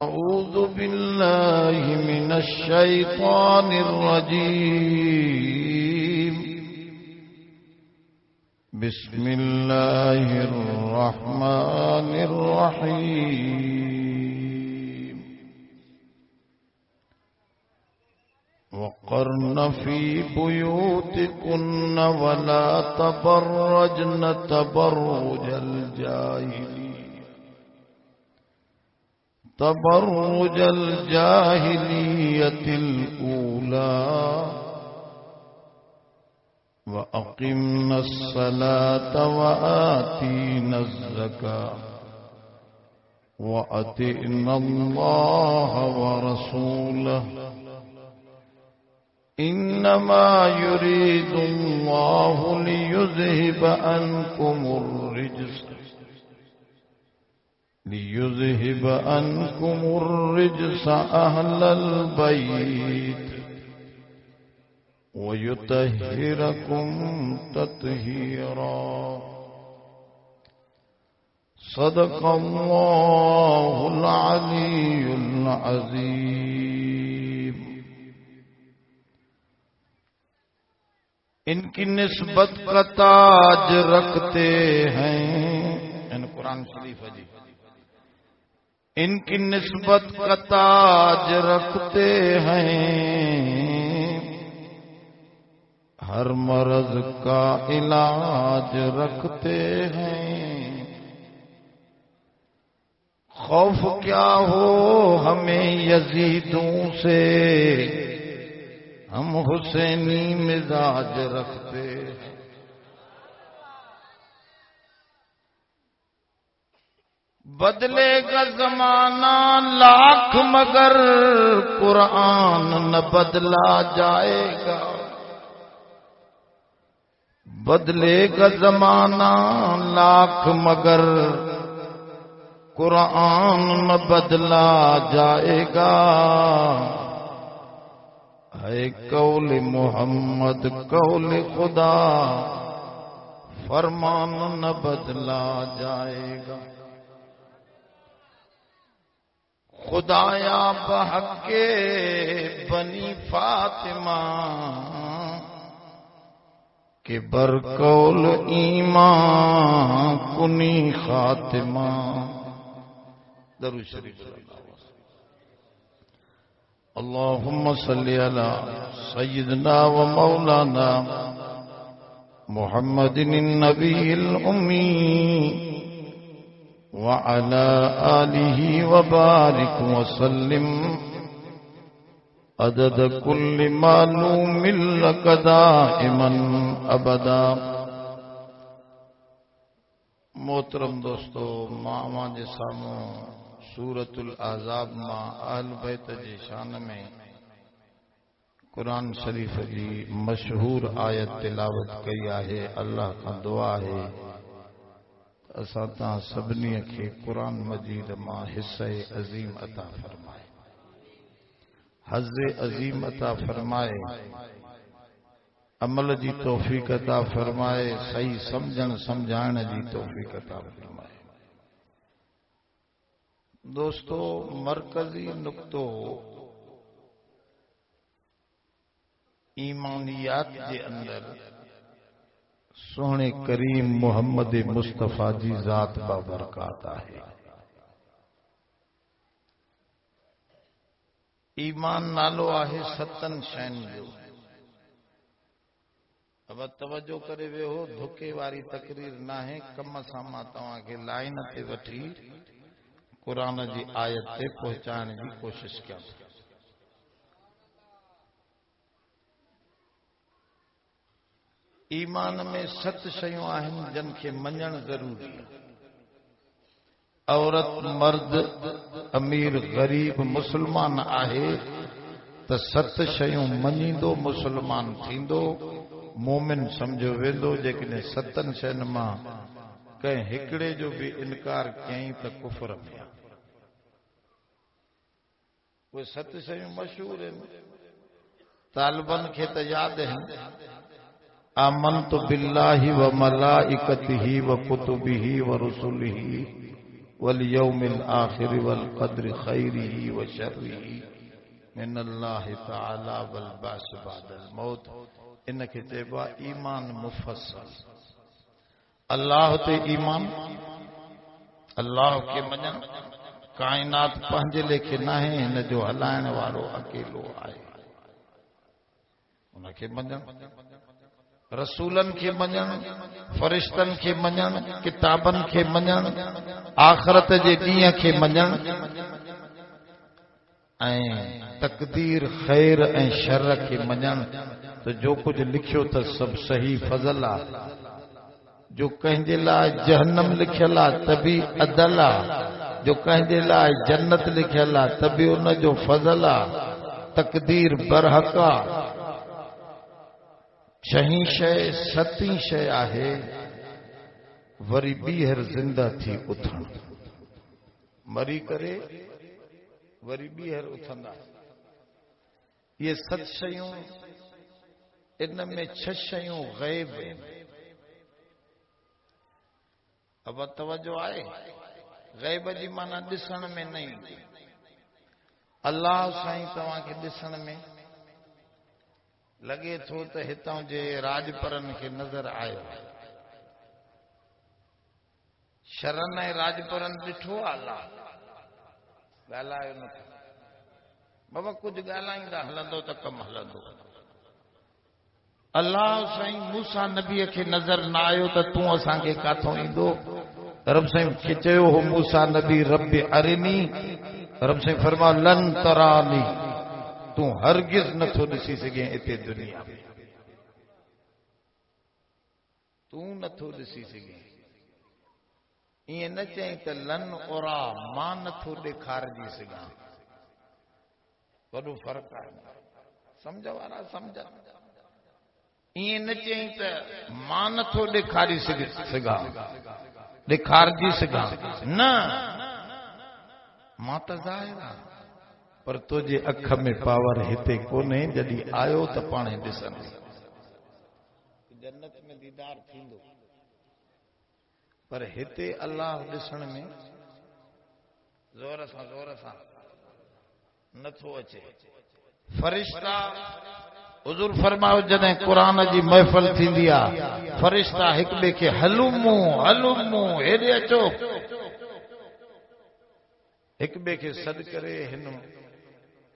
أعوذ بالله من الشيطان الرجيم. بسم الله الرحمن الرحيم. وقرن في بيوتكن ولا تبرجن تبرج الجاهلية الأولى وأقمنا الصلاة وآتينا الزكاة وأطعنا الله ورسوله إنما يريد الله ليذهب عنكم الرجس أهل البيت ويطهركم تطهيرا. صدق الله العلي العظيم. इनकी निस्बत का ताज रखते हैं, कुरान शरीफ है जी। इनकी निस्बत का ताज रखते हैं, हर मर्ज का इलाज रखते हैं। खौफ क्या हो हमें यजीदों से, हम हुसैनी मिजाज रखते हैं। बदलेगा जमाना लाख मगर कुरान न बदला जाएगा। बदलेगा जमाना लाख मगर कुरान न बदला जाएगा। है कौल मोहम्मद कौल खुदा, फरमान न बदला जाएगा। खुदाया बहके बनी फातिमा के बरकौल ईमान कुनी खातिमा। दरूद शरीफ। अल्लाहुम्मा सल्ली अला सय्यिदना व मौलाना मुहम्मदिन नबील उम्मी व अला आलिहि व बारिक व सल्लिम अदद कुल्लि मालूमिन लक दाइमन अबदा। मोहतरम दोस्तों, मामा जे सामू सूरतुल आज़ाब मां अहल बैत जी शान में कुरान शरीफ जी मशहूर आयत तिलावत कई आहे। अल्लाह का दुआ है असां तां सभिनी खे कुरान मजीद मां हिस्से अज़ीम अता फरमाए, हज़्ज़े अज़ीम अता फरमाए, अमल जी तौफीक अता फरमाए, सही समझण समझाइण जी तौफीक अता फरमाए। दोस्तों, मरकजी नुक्तो ईमानियात जे अंदर सोहणे करीम मोहम्मद मुस्तफा जी ज़ात बाबरकात आहे। ईमान नालो आहे सतन शैन जो। अब तवज्जो करे वेहो, धोखे वारी तकरीर ना है। कम सां मां तव्हांखे लाइन ते वठी कुरान जी आयत ते पहुंचाइण जी कोशिश कयां। ईमान में 7 शयूं आहिनि जिन खे मञण ज़रूरी आहे। औरत मर्द अमीर गरीब मुसलमान आहे त 7 शयूं मञींदो मुसलमान थींदो, मोमिन सम्झो वेंदो। जेकॾहिं 7 शयुनि मां कंहिं हिकिड़े जो भी इनकार कयईं त कुफर में आहे। उहे 7 शयूं मशहूर आहिनि, तालिबन खे त यादि आहिनि। आमनतु बिल्लाहि व मलाइकतिहि व कुतुबिहि व रुसुलिहि वल यौमिल आखिर वल क़द्र खैरिही व शर्रिही मिनल्लाहि तआला वल बास बादल मौत। इनके चइबो ईमान मुफस्सल। अल्लाह ते ईमान, अल्लाह के मञण। कायनात पंहिंजे लेखे न आहे, हिन जो हलाइण वारो अकेलो आहे, उनखे मञण। रसूलन के मञण, फरिश्तन के मञण, किताबन के मञण, आखिरत जे ॾींहं के मञण, ऐं तकदीर खैर ऐं शर के मञण। तो जो कुछ लिखियो त सब सही फज़ल आहे। जो कंहिंजे लाइ जहन्नम लिखियल आहे त बि अदल आहे, जो कंहिंजे लाइ जन्नत लिखियल आहे त बि उन जो फज़ल आहे। तकदीर बरहक आहे। छहीं शइ सतीं शइ आहे, वरी ॿीहर ज़िंदा थी उथण। मरी करे वरी ॿीहर उथंदा। ये 7 शयूं, इन में 6 शयूं ग़ैब आहिनि। अब तवज्जो आहे, ग़ैब जी माना ॾिसण में न ईंदी। अल्लाह साईं तव्हां खे ॾिसण में लगे थो त हितां जे राजपरन खे नज़र आयो। शरन ऐं राजपरन ॾिठो अल्लाह, ॻाल्हायो न। बाबा कुछ ॻाल्हाईंदा हलंदो त कमु हलंदो। अल्लाह साईं मूसा नबीअ खे नज़र न आयो त तूं असांखे काथों ईंदो। रब साईं खे चयो हो मूसा नबी रब अरिनी, रब साईं फरमायो लन तरानी, तूं हरगिज़ नथो ॾिसी सघे हिते दुनिया में, तूं नथो ॾिसी सघे। ईअं न चई त लन ओरा, मां नथो ॾेखारजी सघां। वॾो फ़र्क़ु आहे, सम्झ वारा सम्झनि। ईअं न चई त मां नथो ॾेखारी सघां, ॾेखारजी सघां, न, मां त ज़ाहिर आहियां, पर तुंहिंजे अख में पावर हिते कोन्हे। जॾहिं आयो त पाण ॾिसंदे। जन्नत में दीदार थींदो, पर हिते अल्लाह ॾिसण में ज़ोर सां नथो अचे। फरिश्ता, हुज़ूर फरमायो जॾहिं क़ुरान जी महफ़िल थींदी आहे, फरिश्ता हिक ॿिए खे हलुमूं हलुमूं हेॾे अचो, हिक ॿिए खे सॾ करे हिन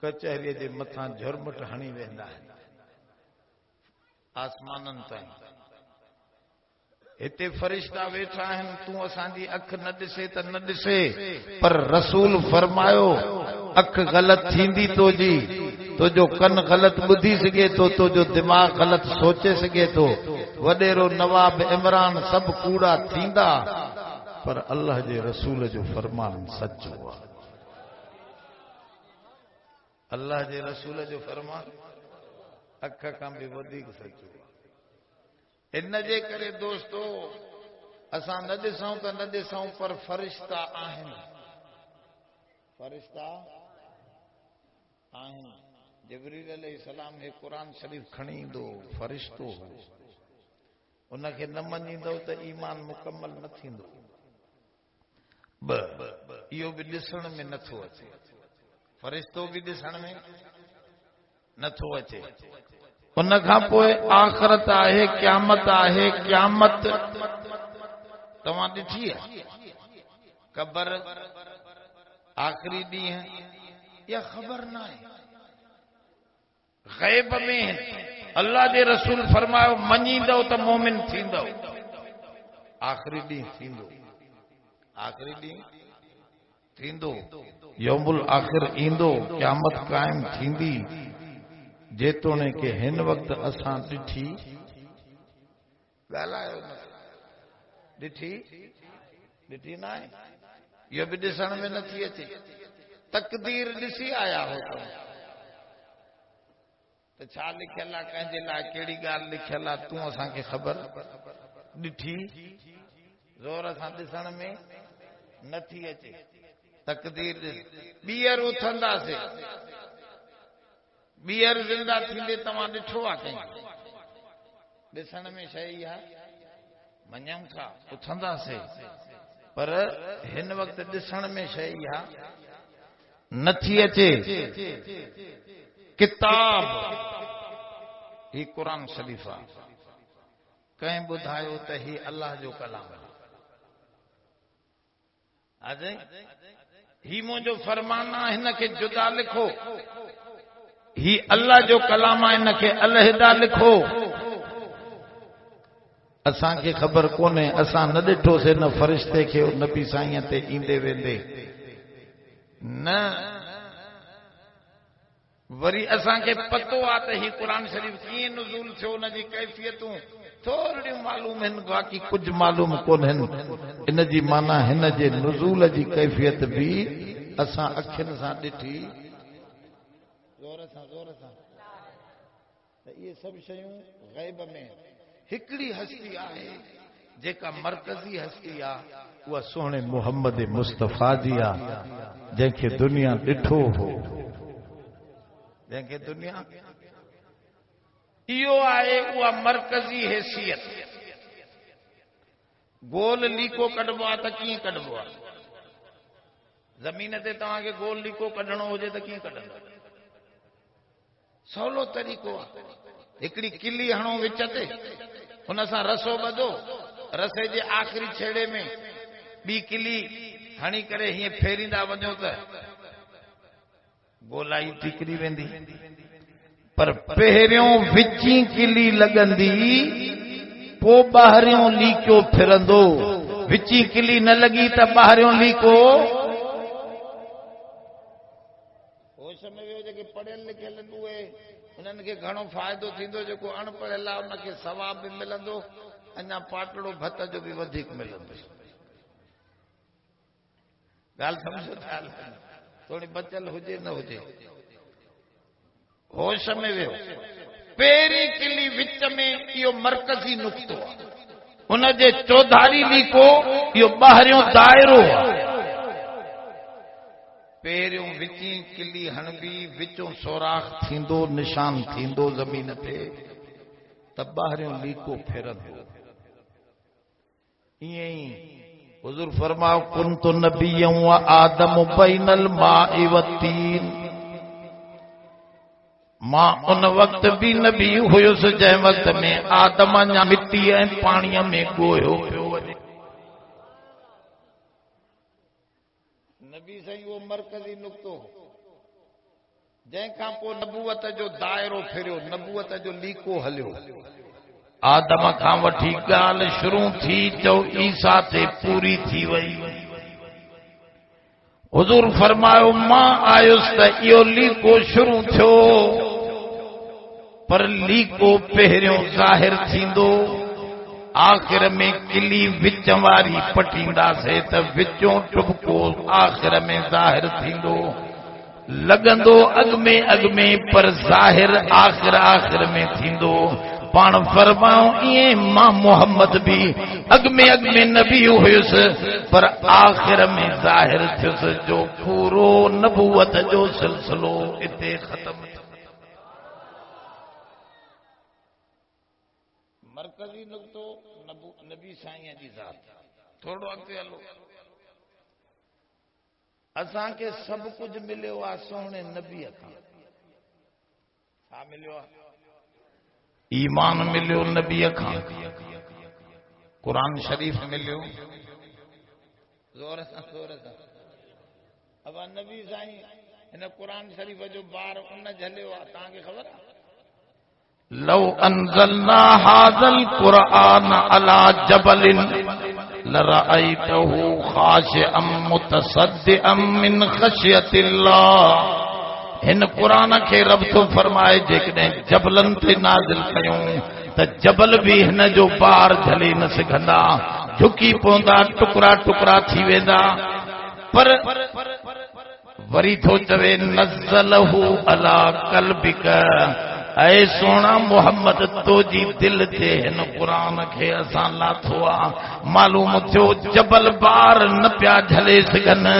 कचहरीअ जे मथां झुरमुट हणी वेंदा आहिनि आसमाननि ताईं। हिते फरिश्ता वेठा आहिनि, तूं असांजी अख न ॾिसे त न ॾिसे, पर रसूल फरमायो अख ग़लत थींदी तुंहिंजी, तुंहिंजो कन ग़लत ॿुधी सघे थो, तुंहिंजो दिमाग़ ग़लत सोचे सघे थो। वॾेरो नवाब इमरान सभु कूड़ा थींदा, पर अल्लाह जे रसूल जो फरमान सचो आहे। अल्लाह जे रसूल जो फरमान अख खां बि वधीक सचो आहे। इन जे करे दोस्तो असां न ॾिसूं त न ॾिसूं, पर फरिश्ता आहिनि, फरिश्ता आहिनि। जिब्रील अलैहिस्सलाम हे क़ुरान शरीफ़ खणी ईंदो फरिश्तो हो, उनखे न मञींदो त ईमान मुकम्मल न थींदो। इहो बि ॾिसण में नथो अचे, फरिश्तो बि ॾिसण में नथो अचे। उन खां पोइ आख़िरत आहे, क़यामत आहे। क़यामत तव्हां ॾिठी आहे? क़बर आख़िरी ॾींहं या ख़बर न आहे, ग़ैब में अल्लाह जे रसूल फरमायो मञींदव त मोमिन थींदव। आख़िरी ॾींहुं थींदो, आख़िरी ॾींहुं थींदो, यौमुल आख़िर ईंदो, क़यामत क़ाइम थींदी। जेतोणीकि हिन वक़्तु असां ॾिठी, ॻाल्हायो न, ॾिठी न आहे, इहो बि ॾिसण में नथी अचे। तक़दीर ॾिसी आया हो त छा लिखियल आहे, कंहिंजे लाइ कहिड़ी ॻाल्हि लिखियल आहे, तूं असांखे ख़बर ॾिठी? ज़ोर सां ॾिसण में नथी अचे। तक़दीर ॿीहर उथंदासीं, ॿीहर ज़िंदा थींदे तव्हां ॾिठो आहे कंहिं? ॾिसण में शइ इहा, मञूं था उथंदासीं, पर हिन वक्त दिसण में शइ इहा नथी अचे किताब ही कुरान शरीफ आ कंहिं ॿुधायो त ही अल्लाह जो कलाम आहे ही मुंहिंजो फरमान आहे हिन खे जुदा लिखो ही अल्लाह जो कलाम आहे हिन खे अलहदा लिखो असांखे ख़बर कोन्हे असां न ॾिठोसीं न फ़रिश्ते खे नबी साईं ते ईंदे वेंदे न वरी असांखे पतो आहे त ही कुरान शरीफ कीअं नुज़ूल थियो उन जी कैफ़ियतूं थोरियूं मालूम आहिनि बाक़ी कुझु मालूम कोन्हनि इन जी माना हिन जे नुज़ूल जी कैफ़ियत बि असां अखियुनि सां ॾिठी ज़ोर सां त इहे सभु शयूं ग़ैब में हिकिड़ी हस्ती आहे जेका मरकज़ी हस्ती आहे उहा सोणे मुहम्मद मुस्तफ़ा जी आहे जंहिंखे दुनिया ॾिठो हो जंहिंखे दुनिया इहो आहे उहा मरकज़ी हैसियत गोल लीको कढबो आहे त कीअं कढबो आहे ज़मीन ते तव्हांखे गोल लीको कढणो हुजे त कीअं कढंदो सवलो तरीक़ो आहे हिकिड़ी किली हणो विच ते हुन सां रसो ॿधो रसे जे आख़िरी छेड़े में ॿी किली हणी करे हीअं फेरींदा वञो त गोलाई टिकरी वेंदी पर पहिरियों विची किली लॻंदी पोइ ॿाहिरियों लीको फिरंदो विची किली न लॻी त ॿाहिरियों लीको होश में वियो जेके पढ़ियल लिखियल उहे उन्हनि खे घणो फ़ाइदो थींदो जेको अणपढ़ियल आहे उनखे सवाब बि मिलंदो अञा पाटड़ो भत जो बि वधीक मिलंदो ॻाल्हि सम्झो था थोरी बचियल हुजे न हुजे होश में वियो पहिरीं किली विच में इहो मरकज़ी नुक़्तो आहे उन जे चौधारी लीको इहो ॿाहिरियों दाइरो आहे पहिरियों विची किली हणबी विचों सोराख़ थींदो निशान थींदो ज़मीन ते त ॿाहिरियों लीको फिरंदो ईअं ई हुज़ूर फरमाओ कुन्तु नबिय्यन व आदम बैनल माइ व तीन मां उन वक्त भी नबी हुयुसि जंहिं वक्त में आदम अञा मिट्टी ऐं पाणीअ में ॻोयो पियो वञे नबी साईं उहो मरकज़ी नुक़्तो जंहिंखां पोइ नबूवत जो दाइरो फिरियो नबूवत जो लीको हलियो आदम खां वठी ॻाल्हि शुरू थी चओ ईसा ते पूरी थी वई हुज़ूर फरमायो मां आयुसि त इहो लीको शुरू थियो पर लीको पहिरियों ज़ाहिर थींदो आख़िर में किली विच वारी पटींदासीं त विचों टुबको आख़िर में ज़ाहिर थींदो लॻंदो अॻ में पर ज़ाहिर आख़िर में थींदो पाण फरमायो ईअं मां मोहम्मद बि अॻ में नबी हुयुसि पर आख़िर में ज़ाहिर थियुसि जो पूरो नबूवत जो सिलसिलो हिते ख़तम थियो मरकज़ी नुक़्तो नबी साईं जी ज़ात थोरो अॻिते हलो असांखे सभु कुझु मिलियो आहे सोणे नबीअ खां छा मिलियो आहे ईमान मिलियो नबीअ खां कुरान शरीफ़ मिलियो ज़ोर सां अब नबी साईं हिन कुरान शरीफ़ जो ॿार उन झलियो आहे तव्हांखे ख़बर आहे लौ अंज़लना हाज़ल क़ुरआन अला जबलिन लरअयतहु खाशिअम मुतसद्दिअम मिन ख़शियतिल्लाह हिन कुरान खे रब थो फरमाए जेकॾहिं जबलनि ते नाज़िल कयूं त जबल बि हिन जो पार झले न सघंदा झुकी पवंदा टुकड़ा टुकड़ा थी वेंदा पर वरी थो चवे नज़लहु अला क़ल्बिक ऐ सोना मोहम्मद तो जी दिल ते हिन कुरान खे असां लाथो आहे मालूम थियो जबल बार न पिया झले सघनि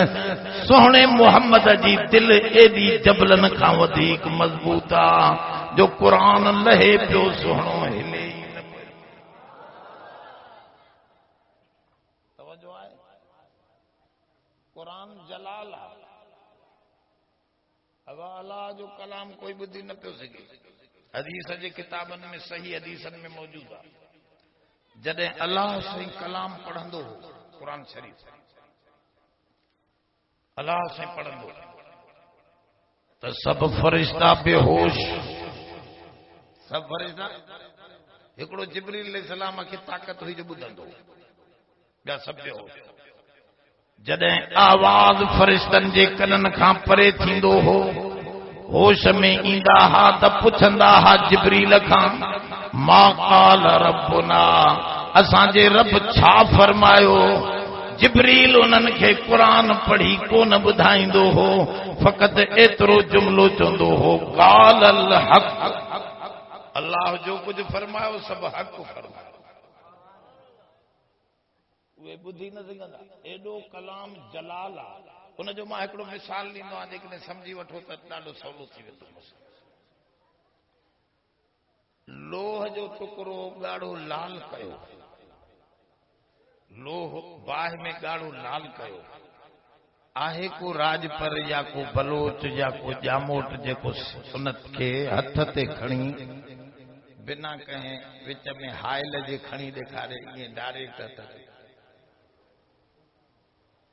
सोहणे मोहम्मद जी दिल एॾी जबलनि खां वधीक मज़बूत आहे जो कुरान लहे पियो सोहणो हिले ई न पियो तवजो आहे अब अल्लाह जो कलाम कोई बुद्धि न पियो सघे। हदीस जे किताबनि में सही हदीसनि में मौजूद आहे जॾहिं अल्लाह साईं कलाम पढ़ंदो हो कुरान शरीफ़ अल्लाह साईं पढ़ंदो त सब फरिश्ता बेहोश सब फरिश्ता हिकिड़ो जिब्रील अलैहिस्सलाम खे ताक़त हुई जो ॿुधंदो ॿिया सभु बेहोश। जॾहिं आवाज़ फरिश्तनि जे कननि खां परे थींदो हो होश में ईंदा हा त पुछंदा हा जिब्रील खां मा क़ाल रब्बुना असांजे रब छा फरमायो। जिब्रील उन्हनि खे क़ुरान पढ़ी कोन ॿुधाईंदो हो फ़क़त एतिरो जुमिलो चवंदो हो क़ाल अल हक़ अल्लाह जो कुछ फरमायो सब हक़ फरमायो। उहे ॿुधी न सघंदा एॾो कलाम जलाल आहे। उनजो मां हिकिड़ो मिसाल ॾींदो आहियां जेकॾहिं सम्झी वठो त ॾाढो सवलो थी वेंदो। लोह जो टुकड़ो ॻाढ़ो लाल कयो लोह बाहि में ॻाढ़ो लाल कयो आहे को राजपर या को बलोच या को जामोट जेको सुनत खे हथ ते खणी बिना कंहिं विच में हाइल जे खणी ॾेखारे ईअं डायरेक्ट हथ ते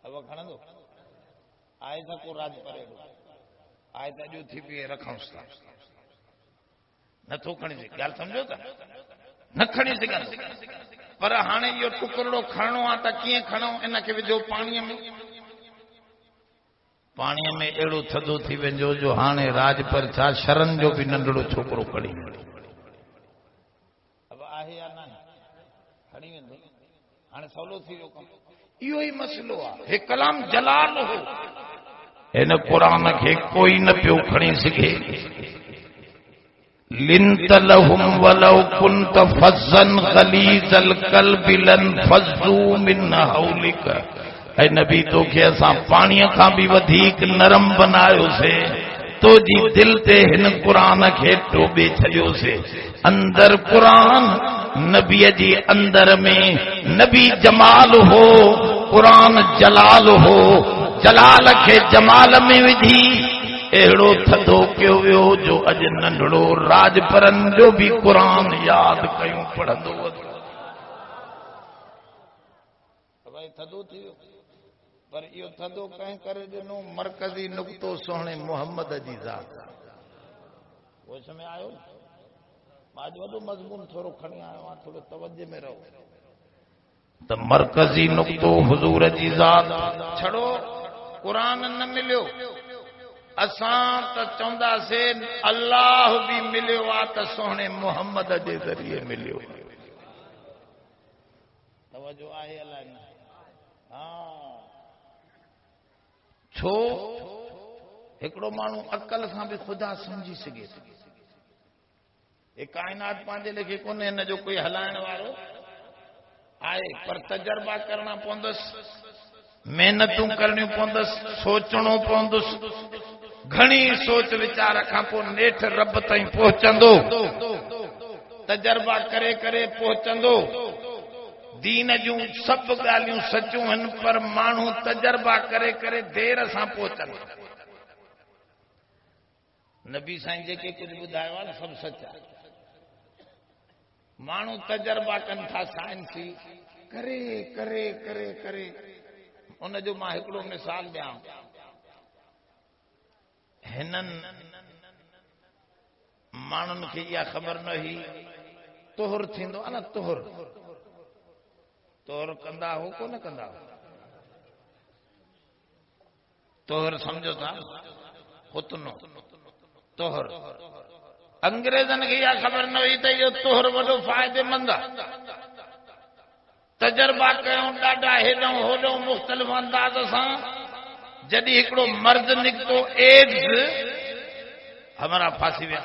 अब खणंदो आहे त को राजपर आहे त अॼु थी पई रखूंसि था नथो खणी सघे। ॻाल्हि सम्झो था न खणी सघंदो पर हाणे इहो टुकड़ो खणणो आहे त कीअं खणो इनखे विझो पाणीअ में अहिड़ो थधो थी वञो जो हाणे राजपर छा शरन जो बि नंढड़ो छोकिरो खणी अब आहे या न खणी वेंदो हाणे सवलो थी वियो कमु। इहो ई मसइलो आहे। हे कलाम जलाल हो हिन क़ुरान खे कोई न पियो खणी सघे। लिंत लहुम वलौ कुंत फज़्ज़न गलीज़ल क़ल्बि लनफ़ज़्ज़ू मिन हौलिक। ऐं नबी तोखे असां पाणीअ खां बि वधीक नरम बनायोसीं तो जी दिल ते हिन क़ुरान खे टोबे छॾियोसीं। अंदर क़ुरान नबीअ जी अंदर में नबी जमाल हो क़ुरान जलाल हो। जलाल खे जमाल में विझी अहिड़ो थधो कयो वियो जो अॼु नंढड़ो राजपरनि जो बि क़ुरान यादि कयूं पढ़ंदो भई थधो थी वियो। पर इहो थधो कंहिं करे ॾिनो मरकज़ी नुक़्तो सोहणे मुहम्मद जी ज़ात होश में आयो। मां अॼु वॾो मज़मून थोरो खणी आयो आहियां थोरो तवज्जो में रहो त मरकज़ी नुक़्तो हुज़ूर जी ज़ात छड़ो क़ुरान न मिलियो असां त चवंदासीं अल्लाह बि मिलियो आहे त सोहणे मुहम्मद जे ज़रिए मिलियो। तवज्जो आहे अलाए न हा छो हिकिड़ो माण्हू अकल सां बि ख़ुदा सम्झी सघे थो। हे काइनात पंहिंजे लेखे कोन्हे हिन जो कोई हलाइण वारो आहे पर तजर्बा करणा पवंदसि महिनतूं करणियूं पवंदसि सोचणो पवंदुसि। घणी सोच वीचार खां पोइ नेठ रब ताईं पहुचंदो तजर्बा करे करे पहुचंदो। दीन जूं सभु ॻाल्हियूं सचूं आहिनि पर माण्हू तजर्बा करे करे देर सां पहुचंदो। नबी साईं जेके कुझु ॿुधायो आहे न सभु सच आहे। माण्हू तजर्बा कनि था साइंसी करे करे करे करे उनजो मां हिकिड़ो मिसाल ॾियां। हिननि माण्हुनि खे इहा ख़बर न हुई तोहर थींदो आहे न तोहर तोहर कंदा हो कोन कंदा हो तोहर सम्झो था खुतनो तोहर अंग्रेज़नि खे इहा ख़बर न हुई त इहो तोहर वॾो फ़ाइदेमंद आहे। तजर्बा कयूं ॾाढा हेॾो होॾो मुख़्तलिफ़ अंदाज़ सां जॾहिं हिकिड़ो मर्द निकितो एड्स हमारा फांसी विया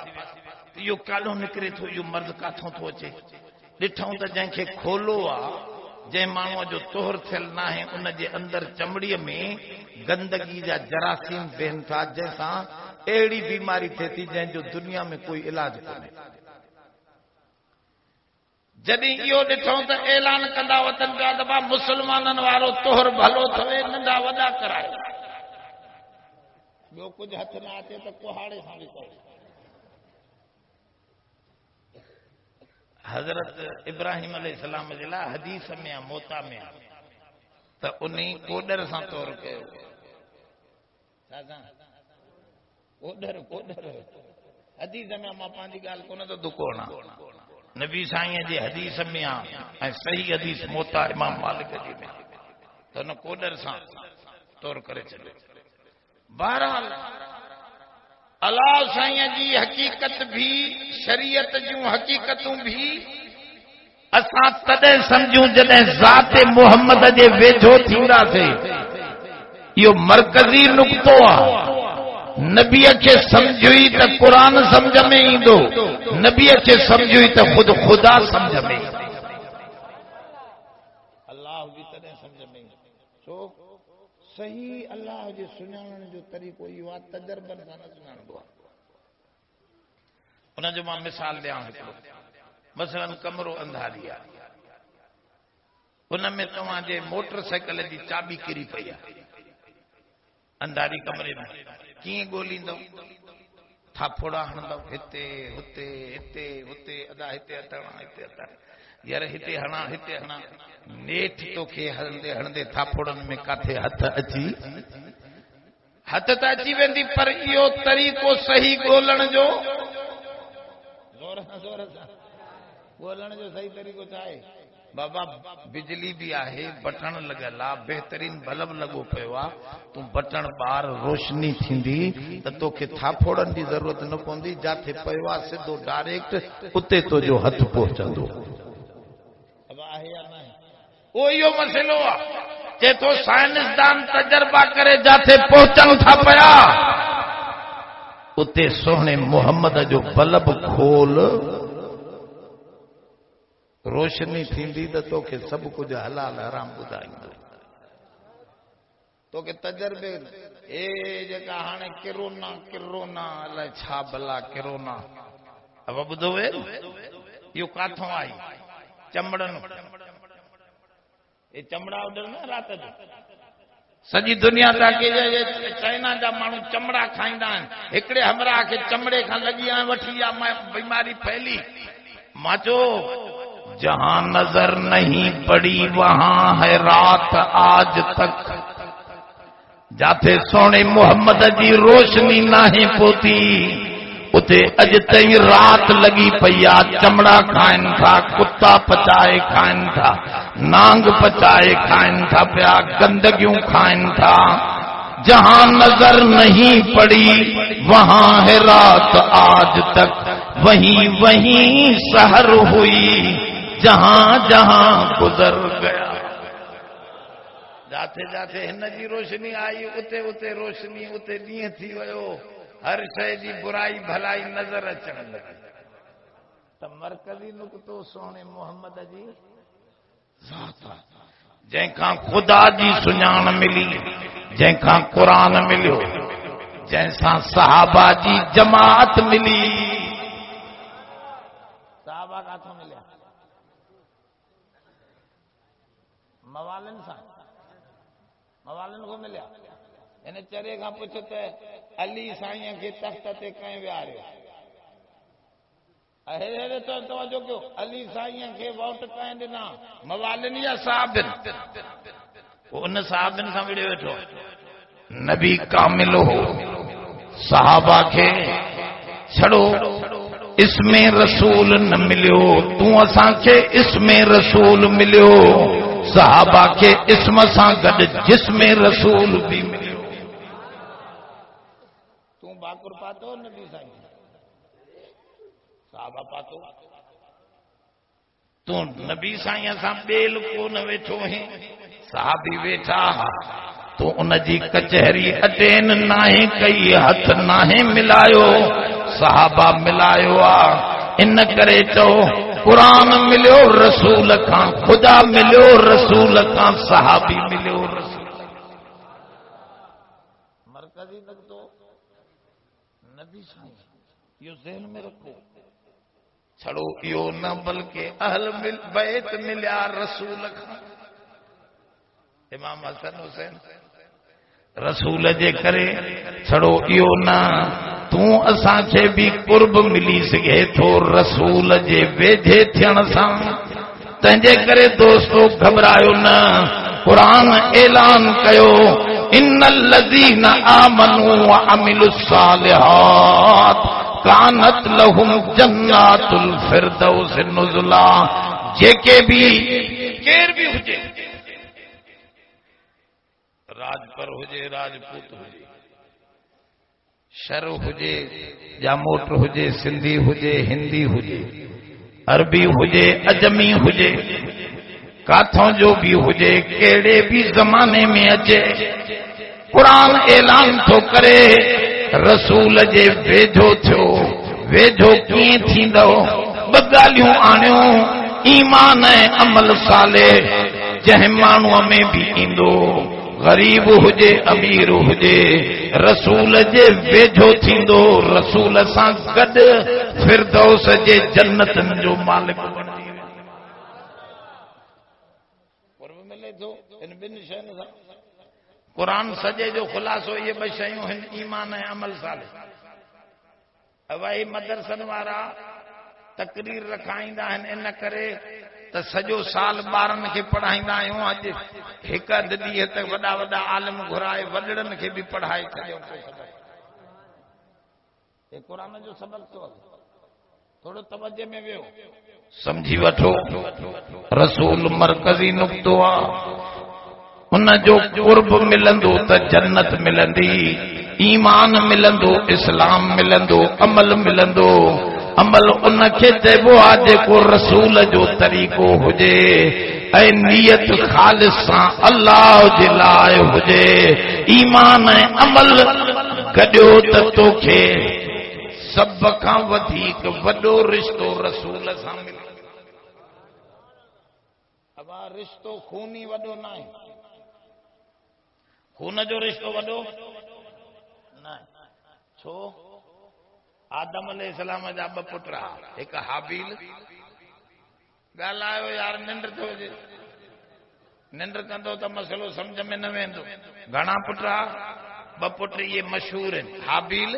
इहो काॾो निकिरे थो इहो मर्द काथों थो अचे। ॾिठूं त जंहिंखे खोलो आहे जंहिं माण्हूअ जो तोहर थियल न आहे उनजे अंदरि चमड़ीअ में गंदगी जा जरासीम बेहनि था जंहिंसां अहिड़ी बीमारी थिए थी जंहिंजो दुनिया में कोई इलाज कोन्हे। जॾहिं इहो ॾिठूं त ऐलान कंदा वतन पिया त भाउ मुस्लमाननि वारो तोहर भलो अथव नंढा वॾा करायो। ॿियो कुझु हथ न अचे त कुहाड़े सां बि कयो। हज़रत इब्राहिम अलैहिस्सलाम जे लाइ हदीस में आहे, मोता में आहे, त उन कोडर सां तौर कयो। कोडर हदीस में, मां पंहिंजी ॻाल्हि कोन थो दुकोणा, नबी साईं जी हदीस में आहे ऐं सही हदीस मोता इमाम मालिक जी में, त हुन कोडर सां तौर करे छॾियो। बहरहाल अलाह साईं जी हकीकत भी, शरीयत जूं हकीकतूं भी असां तॾहिं सम्झूं जॾहिं ज़ात मुहम्मद जे वेझो थींदासीं। इहो मरकज़ी नुक़्तो आहे। नबीअ खे सम्झुई त क़ुरान सम्झ में ईंदो, नबीअ खे सम्झुई त ख़ुदि ख़ुदा सम्झ में ईंदो, अलाह बि तॾहिं सम्झ में ईंदो। छो सही अलाह जे सुञाणण जो तरीक़ो इहो आहे, तजर्बनि सां न सुञाणबो आहे। उनजो मां मिसाल ॾियां हिकिड़ो। मसलन कमरो अंधारी आहे, उन में तव्हांजे मोटर साइकिल जी चाबी किरी पई आहे, अंधारी कमरे में कीअं ॻोल्हींदव? थाफोड़ा हणंदव, हिते हुते हिते हुते, अदा हिते हटणा हिते हटणा, यार हिते हणा हिते हणा, नेठ तोखे हणंदे हणंदे थाफोड़नि में काथे हथ अची, हथ त अची वेंदी, पर इहो तरीक़ो सही ॻोल्हण जो, ज़ोर सां ॻोल्हण जो सही तरीक़ो छा आहे? बाबा बिजली भी आहे, बटण लॻल आहे, बेहतरीन बल्ब लॻो पियो आहे, तूं बटण ॿार रोशनी थींदी त तोखे थाफोड़नि जी ज़रूरत न पवंदी, जिथे पियो आहे सिधो डायरेक्ट उते तुंहिंजो हथ पहुचंदो। इहो मसइलो आहे, चए थो साइंसदान तजर्बा करे जिथे पहुचनि था पिया, उते सोहणे मुहम्मद जो बल्ब खोल, रोशनी थींदी त तोखे सभु कुझु हलाल हराम ॿुधाईंदो। तोखे तजर्बे ए जेका हाणे किरोना अलाए छा भला किरोना, अब ॿुधो वे, इहो काथों आई? चमड़नि, ये चमड़ा उॾल न राति जो, सॼी दुनिया जा के चाइना जा माण्हू चमड़ा खाईंदा आहिनि। हिकिड़े हमराह खे चमड़े खां लॻी आहे, वठी आहे बीमारी फैली। मां चयो जहां नजर नहीं पड़ी वहां है रात आज तक, जाते सोने मोहम्मद जी रोशनी नाहे पोती, उते अज ताईं रात लगी पई आ। चमड़ा खाइनि था, कुत्ता पचाए खाइनि था, नांग पचाए खाइनि था पिया, गंदगियूं खाइनि था। जहां नजर नहीं पड़ी वहां है रात आज तक, वहीं वहीं सहर हुई जहां जहां गुजर गया। जाते जाते हिन जी रोशनी आई, उते उते रोशनी, उते ॾींहुं थी वियो, हर शइ जी बुराई भलाई नज़र अचण लगी। त मरकज़ी नुक़्तो सोने मोहम्मद जी ज़ात, जंहिंखां ख़ुदा जी सुञाण मिली, जंहिंखां क़ुरान मिलियो, जंहिंसां सहाबा जी जमात मिली। सहाबा काथों मिलिया? मवालन सां, मवालन को मिलिया। इन चरे खां पुछ त अली साईं खे तख़्त ते कंहिं विहारियो? अहिड़े तो तवजो कयो, अली साईं खे वोट कंहिं ॾिना? मवालिन या साहबिन? उन साहबिन सां विड़े वेठो। नबी कामिल हो, सहाबा खे छड़ो इसमें रसूल न मिलियो, तूं असांखे इसमें रसूल मिलियो, सहाबा के इस्म सां गॾु जिस्मे रसूल भी मिलियो। तूं बाकुर पातो नबी साईं, सहाबा पातो, तूं नबी साईं सां बेल कोन वेठो है, सहाबी वेठा, तूं उन जी कचहरी अटेन नाहे कई, हथ नाहे मिलायो, सहाबा मिलायो आ। इन करे चओ कुरान मिलियो रसूल खां, खुदा मिलियो रसूल खां, सहाबी मिलियो रसूल। मरकज़ी नुक़्तो नबी साईं, इहो ज़हन में रखो। छड़ो इहो न बल्कि अहल बैत मिलिया रसूल खां। इमाम हसन हुसैन रसूल जे करे छड़ो इहो न तू असांखे भी कुर्ब मिली सघे थो रसूल जे वेझे थियण सां। तंहिंजे करे दोस्तो घबरायो न, कुरान ऐलान कयो इन्नल लज़ीना आमनू व अमिलुस सालिहात कानत लहुम जन्नातुल फिरदौस नुज़ुला। जेके भी केर भी हुजे, राजपर हुजे, राजपूत हुजे, शर हुजे, जामोट हुजे, सिंधी हुजे, हिंदी हुजे, अरबी हुजे, अजमी हुजे, काथों जो भी हुजे, केड़े भी जमाने में अचे, कुरान ऐलान थो करे रसूल जे वेझो थियो। वेझो कीअं थींदो? ॿ ॻाल्हियूं आणियो, ईमान ऐं अमल साले जंहिं माण्हूअ में भी ईंदो, गरीब हुजे अमीर हुजे, रसूल जे वेझो थींदो, रसूल सां गॾु फिरदौस जे जन्नतनि जो मालिक बणिजी वेंदो। मिले थो इन ॿिनि शयुनि सां। कुरान सॼे जो ख़ुलासो इहे ॿ शयूं आहिनि, ईमान ऐं अमल साले। अवाई मदरसनि वारा तकरीर रखाईंदा आहिनि इन करे त सॼो साल ॿारनि खे पढ़ाईंदा आहियूं। अॼु हिकु अधु ॾींहं त वॾा वॾा आलिम घुराए वॾड़नि खे बि पढ़ाए छॾियूं। कुरान जो सबक़ तो थोड़ो तवज्जो में वियो समझी वठो। रसूल मरकज़ी नुक्तो आहे, उन जो कुर्ब मिलंदो त जन्नत मिलंदी, ईमान मिलंदो, इस्लाम मिलंदो, अमल मिलंदो। अमल उन खे चइबो आहे जेको रसूल जो तरीक़ो हुजे ऐं नियत ख़ालिस सां अल्लाह जे लाइ हुजे। ईमान ऐं अमल गॾियो त तोखे सभ खां वधीक वॾो रिश्तो रसूल सां मिले। अब रिश्तो खूनी वॾो न आहे, खून जो रिश्तो वॾो न। छो? आदम अलैहिस्सलाम जा ॿ पुट, हिकु हाबील। ॻाल्हायो यार, निंड थो हुजे, निंड कंदो त मसइलो सम्झ में न वेंदो। घणा पुट? ॿ पुट। इहे मशहूर आहिनि, हाबील।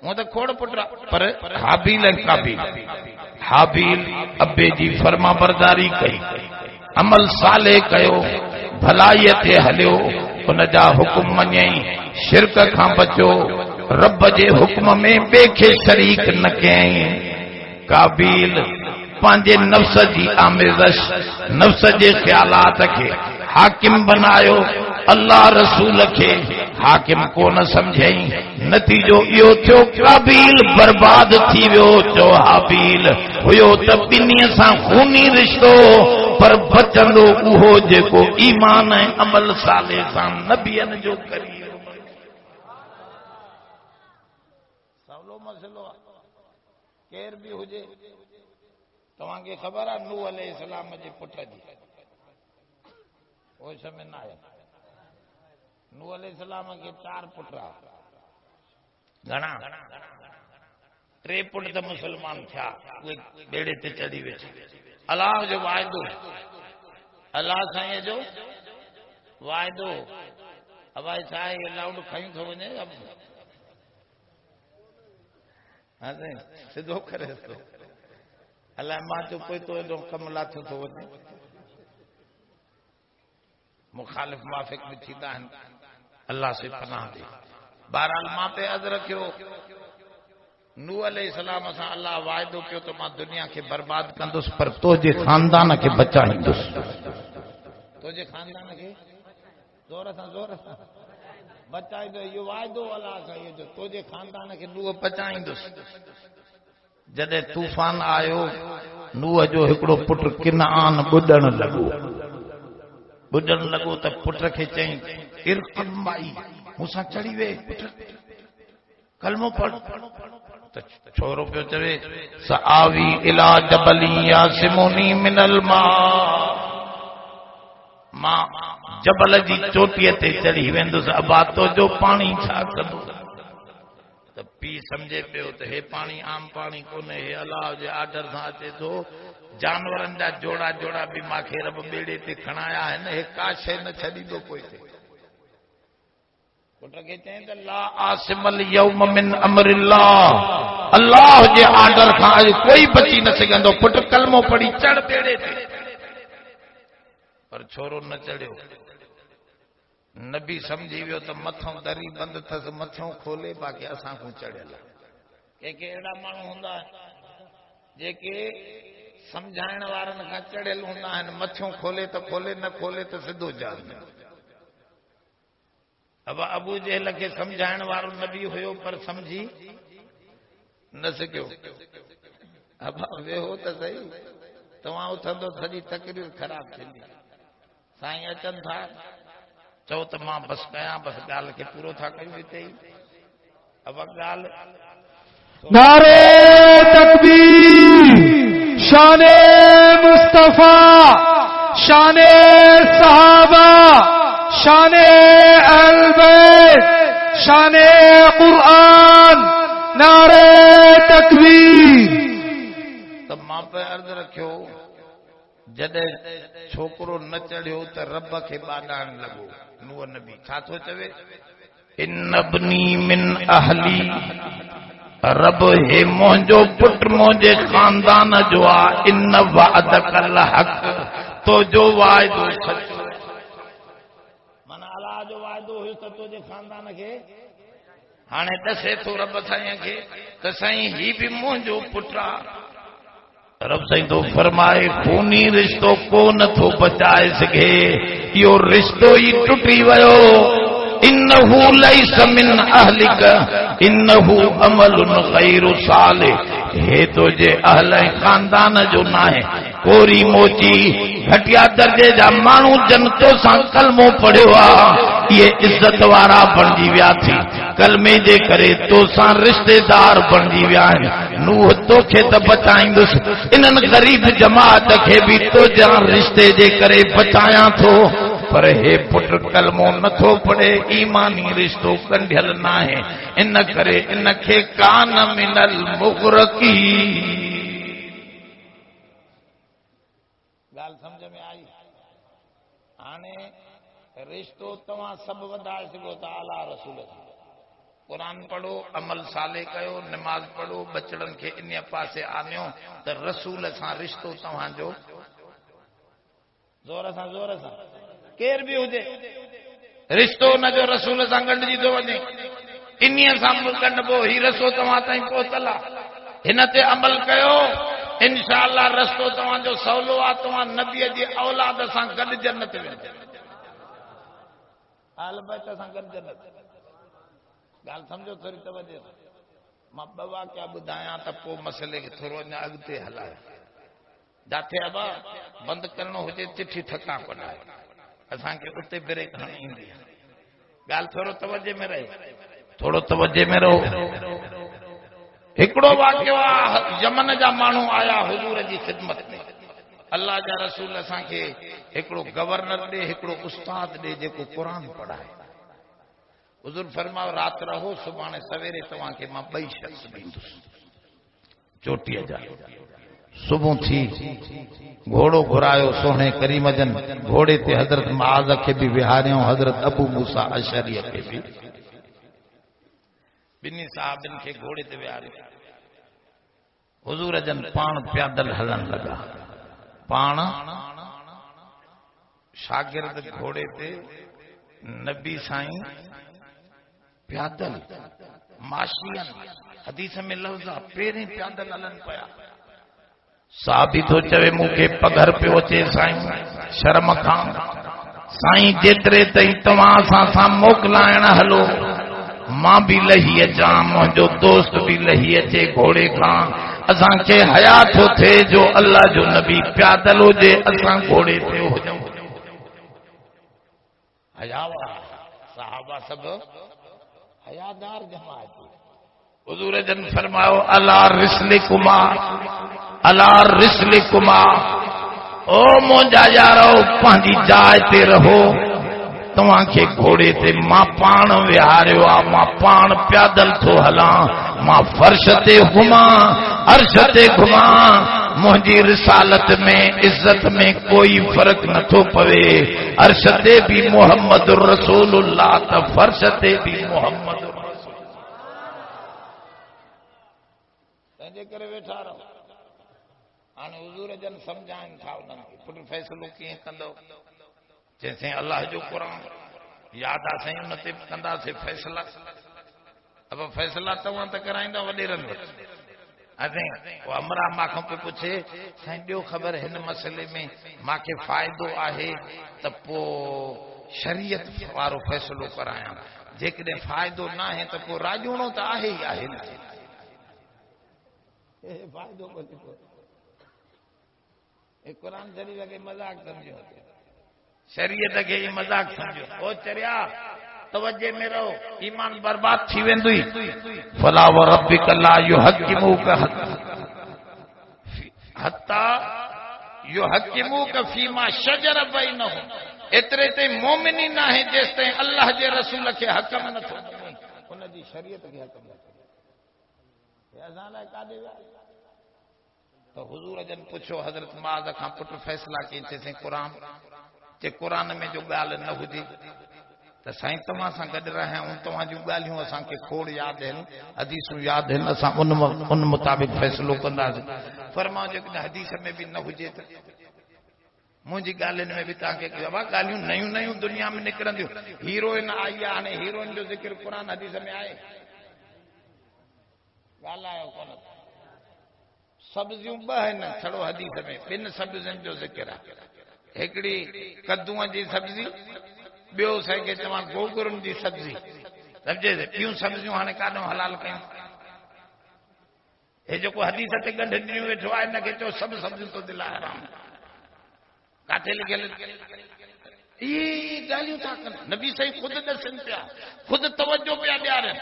हूं त खोड़ पुट, पर हाबील ऐं काबील। हाबील अबे जी फर्मा बरदारी कई, अमल साले कयो, भलाईअ ते हलियो, उन जा हुकुम मञई, शिरक खां बचो, रब जे हुक्म में ॿिए खे शरीक न कयईं। काबील पंहिंजे नफ्स जी आमेज़श, नफ्स जे ख्यालात खे हाकिम बनायो, अल्लाह रसूल खे हाकिम कोन समझई। नतीजो इहो थियो काबील बर्बाद थी वियो। जो हाबील हुयो त ॿिन्हीअ सां खूनी रिश्तो, पर बचंदो उहो जेको ईमान ऐं अमल साले सां नबियनि जो करी। सवलो मसइलो आहे, केर बि हुजे। तव्हांखे ख़बर आहे नूह अलैहिस्सलाम जे पुट जी? उहो समय न आहे। नूह अलैहिस्सलाम खे 4 पुट। घणा? 3 पुट त मुसलमान थिया, उहे बेड़े ते चढ़ी वेठा। अलाह जो वाइदो, अलाह साईं जो वाइदो। अब छा आहे, लाउड खयूं थो वञे, सिधो करे थो। अलाए मां चयो कोई तो एॾो कमु लाथो थो वञे। मुखालिफ़ माफ़िक भी थींदा आहिनि, अल्लाह से पनाह दे। बहरहाल मां पे अर्ज़ रखियो, नूह अलैहिस्सलाम सां अल्लाह वाइदो कयो त मां दुनिया खे बर्बाद कंदुसि, पर तुंहिंजे ख़ानदान खे बचाईंदुसि। तुंहिंजे ख़ानदान खे ज़ोर सां बचाईंदो। इहो वाइदो अल्लाह सां, इहो जो तुंहिंजे ख़ानदान खे नूह बचाईंदुसि। जॾहिं तूफ़ान आयो, नूह जो हिकिड़ो पुटु किनान ॿुॾण लॻो त पुट खे चई, इरक़म माई, मूंसां चढ़ी वे, कलमो पढ़। त छोरो पियो चवे, सआवी इला जबली यासिमुनी मिनल मां जबल जी चोटीअ ते चढ़ी वेंदुसि, अबा तुंहिंजो पाणी छा कंदो? त पीउ समझे पियो त हे पाणी आम पाणी कोन्हे, हे अलाह जे आर्डर सां अचे थो। जानवरनि जा जोड़ा जोड़ा बि मूंखे रब बेड़े ते खणाया आहिनि, हे का शइ न छॾींदो कोई थे। पुट खे चई त ला आसिमल यौम मिन अमरिल्लाह, अल्लाह जे आर्डर खां अॼु कोई बची न सघंदो। पुट कलमो पढ़ी चढ़ पेड़े ते, पर छोरो न चढ़ियो। नबी समझी वियो त मथों दरी बंद थस, मथों खोले बाक़ी असां को चढ़ियल। के अहिड़ा माण्हू हूंदा जेके समझाइण वारनि खां चढ़ियल हूंदा आहिनि, मथों खोले त खोले, न खोले त सिधो जान। अब अबू जहल खे समझाइण वारो नबी हुयो पर समझी न सघियो। अब वेहो त सही, तव्हां उथंदो सॼी तकरीर ख़राब थींदी। साईं अचनि था, चओ त मां बस कयां, बस ॻाल्हि खे पूरो था कयूं हिते ई। अब ॻाल्हि नारे तकबीर, शाने मुस्तफा, शाने सहाबा, शाने अहल बैत, शाने कुरान, नारे तकबीर। त मां पे अर्ज रखियो, जॾहिं छोकिरो न चढ़ियो त रब खे ॿाॾाइण लॻो। नूह नबी छा थो चवे? इन बनी मिन अहली, रब हे मुंहिंजो पुट मुंहिंजे खानदान जो आहे। इन वअदकल हक, तो जो वाइदो सचो। माना अलाह जो वाइदो हुयो त तुंहिंजे खानदान खे हाणे ॾसे थो रब साईं खे त साईं ही बि मुंहिंजो पुट आहे। रब साईं तो फरमाए खूनी रिश्तो को नथो बचाए सघे, इहो रिश्तो ई टुटी वियो। इन्नहु लैस मिन अहलिक इन्नहु अमलुन गैरु सालिह, हे तुझे अहल खानदान जो न आहे। कोरी मोची घटिया दर्जे जा माण्हू जन तोसां कलमो पढ़ियो आहे, इहे इज़त वारा बणिजी विया थी। कलमे जे करे तोसां रिश्तेदार बणिजी विया आहिनि। नूह तोखे त बचाईंदुसि, इन्हनि ग़रीब जमात खे बि तुंहिंजा रिश्ते जे करे बचायां थो। पर हे पुट कलमो नथो पढ़े, ईमानी रिश्तो कंढियल न आहे, इन करे इनखे कान मिनल मुग़रकी। ॻाल्हि सम्झ में आई? हाणे रिश्तो तव्हां सभु वधाए सघो था आला रसूल सां। क़ुरान पढ़ो, अमल साले कयो, नमाज पढ़ो, बचड़नि खे इन पासे आनियो त रसूल सां रिश्तो तव्हांजो ज़ोर सां केर बि हुजे रिश्तो हुनजो रसूल सां ॻंढिजी थो वञे। इन्हीअ सां ॻंढिबो, ही रस्तो तव्हां ताईं पहुतल आहे। हिन ते अमल कयो, इंशा अल्लाह रस्तो तव्हांजो सवलो आहे। तव्हां नबीअ जी औलाद सां गॾु जन्नत वेंदा, आल बैत सां गॾु जन्नत। ॻाल्हि सम्झो थोरी तवजो। मां ॿ वाक़िया ॿुधायां त पोइ मसइले खे थोरो अञा अॻिते हलायो। जिथे अबा बंदि करणो हुजे चिठी ठका कढाए, असांखे उते ब्रेक हणी ईंदी आहे। ॻाल्हि थोरो तवजे में रहे, थोरो तवजे में रहो। हिकिड़ो वाक़ियो आहे, यमन जा माण्हू आया हुजूर जी ख़िदमत में। अल्लाह जा रसूल असांखे हिकिड़ो गवर्नर ॾे, हिकिड़ो उस्ताद ॾे जेको क़ुरान पढ़ाए। हुजूर फरमायो राति रहो, सुभाणे सवेरे तव्हांखे मां 2 शख़्स ॾींदुसि चोटीअ जा। सुबुह थी, घोड़ो घुरायो सोने करीम जन, घोड़े ते हज़रत मुआज़ खे बि विहारियो, हज़रत अबू मूसा अशरी खे बि, ॿिन्ही साहबनि खे घोड़े ते विहारियो। हुजूर जन पाण पैदल हलण लॻा। पाण शागिर्द घोड़े ते, नबी साईं पैदल माशियन। हदीस में लफ़्ज़ आहे पहिरीं पैदल हलन पिया। साहबी थो चवे मूंखे पघर पियो अचे साईं शर्म खां। साईं जेतिरे ताईं तव्हां सां मोकिलाइण हलो, मां बि लही अचां, मुंहिंजो दोस्त बि लही अचे घोड़े खां। असांखे हया थो थिए जो अल्लाह जो नबी पैदल हुजे, असां घोड़े ते हुजूं। हया साहबा सभु हयादार जमात। हुजूर जन फरमायो अला रिस्लिकुमा, अला रिस्लिकुमा, ओ मुंहिंजा यारो पंहिंजी जाइ ते रहो। तव्हांखे घोड़े ते मां पाण विहारियो आहे, मां पाण पैदल थो हलां, मां फर्श ते घुमां, अर्श ते घुमां, मुझी रिसालत में इज्जत में कोई फर्क न थो पवे। अर्श ते भी मोहम्मद रसूलुल्लाह त फर्श ते भी मोहम्मद तंहिंजे करे वेठा रहो। हाणे हुजूर जन सम्झाइनि था उन्हनि खे पुट फ़ैसिलो कीअं कंदो। जैसे अल्लाह जो कुरान याद आ साईं उन ते कंदासीं फ़ैसिला। अब फ़ैसिला तव्हां त कराईंदा वॾेरनि वटि। असां वो अमरा मां पे पुछे साईं ॿियो ख़बर हिन मसइले में मूंखे फ़ाइदो आहे त पोइ शरीयत वारो फ़ैसिलो करायां। जेकॾहिं फ़ाइदो न आहे त पोइ राजूणो त आहे ई आहे न। फ़ाइदो कोन्हे को कुरान शरीफ खे मज़ाक सम्झो, शरीयत खे ई मज़ाक सम्झो। ओ चरिया तवज्जे में रहो, ईमान बर्बाद थी वेंदुई। फला व रब्बिक ला युहक्किमूक हत्ता युहक्किमूक फीमा शजर बैनहुम। एतिरे ताईं मोमिनी न आहे जेसि ताईं अल्लाह जे रसूल खे हकम नथो उन जी शरीयत खे हकम नथो। असां लाइ काॾे विया तो हुजूर जन पुछो हज़रत माज़ खां पुट फ़ैसिला कीअं थिए क़ुरान जे क़ुरान में जो ॻाल्हि न हुजे त साईं तव्हां सां गॾु रहिया आहियूं, तव्हां जूं ॻाल्हियूं असांखे खोड़ यादि आहिनि, हदीसूं यादि आहिनि, असां उन मुताबिक़ फ़ैसिलो कंदासीं। फरमाओ जेकॾहिं हदीस में बि न हुजे त मुंहिंजी ॻाल्हियुनि में बि तव्हांखे बाबा ॻाल्हियूं नयूं नयूं दुनिया में निकिरंदियूं। हीरोइन आई आहे, हाणे हीरोइन जो ज़िक्र क़ुरान हदीस में आहे? ॻाल्हायो कोन। सब्जियूं ॿ आहिनि छड़ो हदीस में, ॿिनि सब्जियुनि जो ज़िक्र आहे। हिकिड़ी कद्दूअ जी सब्जी, ॿियो साईं तव्हां गोगुरनि जी सब्जी। सम्झे ॿियूं सब्जियूं हाणे काॾो हलाल कयूं। हे जेको हदीस ते गंढ ॾिनियूं वेठो आहे हिन खे चओ सभु सब्जियूं तो दिल हराम। काथे लिखियल इहे ॻाल्हियूं था कनि। नबी साईं ख़ुदि ॾसनि पिया, ख़ुदि तवजो पिया ॾियारनि।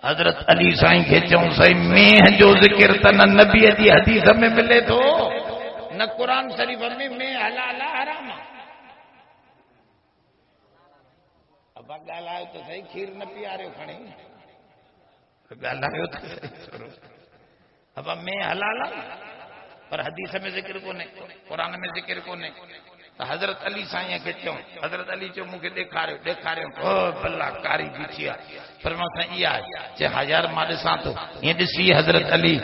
हज़रत अली साईं खे चऊं साईं मेंह जो ज़िक्र त न नबीअ जी हदीस में मिले थो न क़ुरान शरीफ़ में। मेंह हलाल हराम। अब ॻाल्हायो त सही, खीर न पीआरियो खणी ॻाल्हायो त सही। अब मेंह हलाल पर हदीस में ज़िक्र कोन्हे, क़ुरान में ज़िक्र कोन्हे। त हज़रत अली साईं खे चऊं, हज़रत अली चयो मूंखे ॾेखारियो। ॾेखारियो ओ भला कारी बीठी आहे। पर मां साईं इहा आहे चए हज़ार मां ॾिसां थो। ईअं ॾिसी हज़रत अली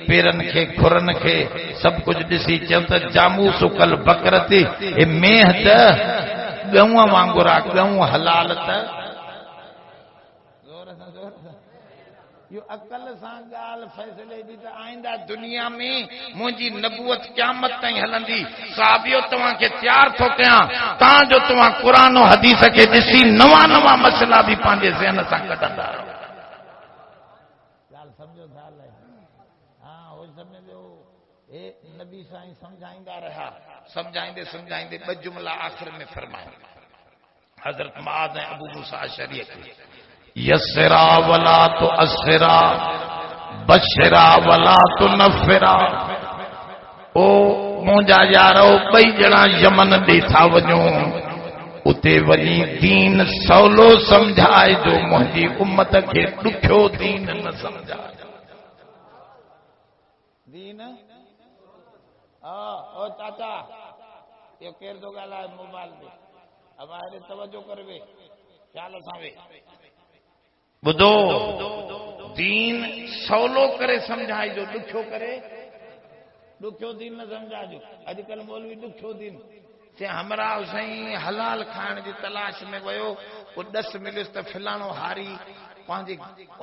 पेरनि खे खुरनि खे सभु कुझु ॾिसी चयो त जामू सुकल बकरती हे मेंह त ॻऊं वांगुरु आहे, ॻऊं हलाल त यो अकल सां ॻाल्हि फ़ैसिले जी त आईंदा दुनिया में मुंहिंजी नबूअत क़यामत ताईं हलंदी। साहबियो तव्हांखे तयारु थो कयां तव्हांजो तव्हां क़ुरान ऐं हदीस खे ॾिसी नवां नवां मसइला बि पंहिंजे ज़हन सां कढंदा रहो। ॻाल्हि सम्झो था हा हो समय जो हे नबी साईं सम्झाईंदा रहिया। सम्झाईंदे सम्झाईंदे ॿ जुमला आख़िर में फरमाया हज़रत मुआज़ ऐं अबू मूसा अशअरी खे, यस्सिरा वला तो अस्सिरा बशिरा वला तो नफ़िरा। ओ मुंहिंजा यारो ॿई ॼणा यमन ॾे था वञो, उते वञी दीन सवलो सम्झाए जो मुंहिंजी उम्मत खे ॾुखियो दीन न सम्झाए। दीन ओ चाचा इहो केरु थो ॻाल्हाए मोबाइल ते? अब हेॾे तवजो कर वे, ख़्याल सां वे। ॿुधो दीन सवलो करे सम्झाइजो, ॾुखियो करे ॾुखियो दीन न सम्झाइजो। अॼुकल्ह मौलवी ॾुखियो दीन से हमरा साईं हलाल खाइण जी तलाश में वियो, पोइ ॾस मिलियुसि त फिलाणो हारी पंहिंजी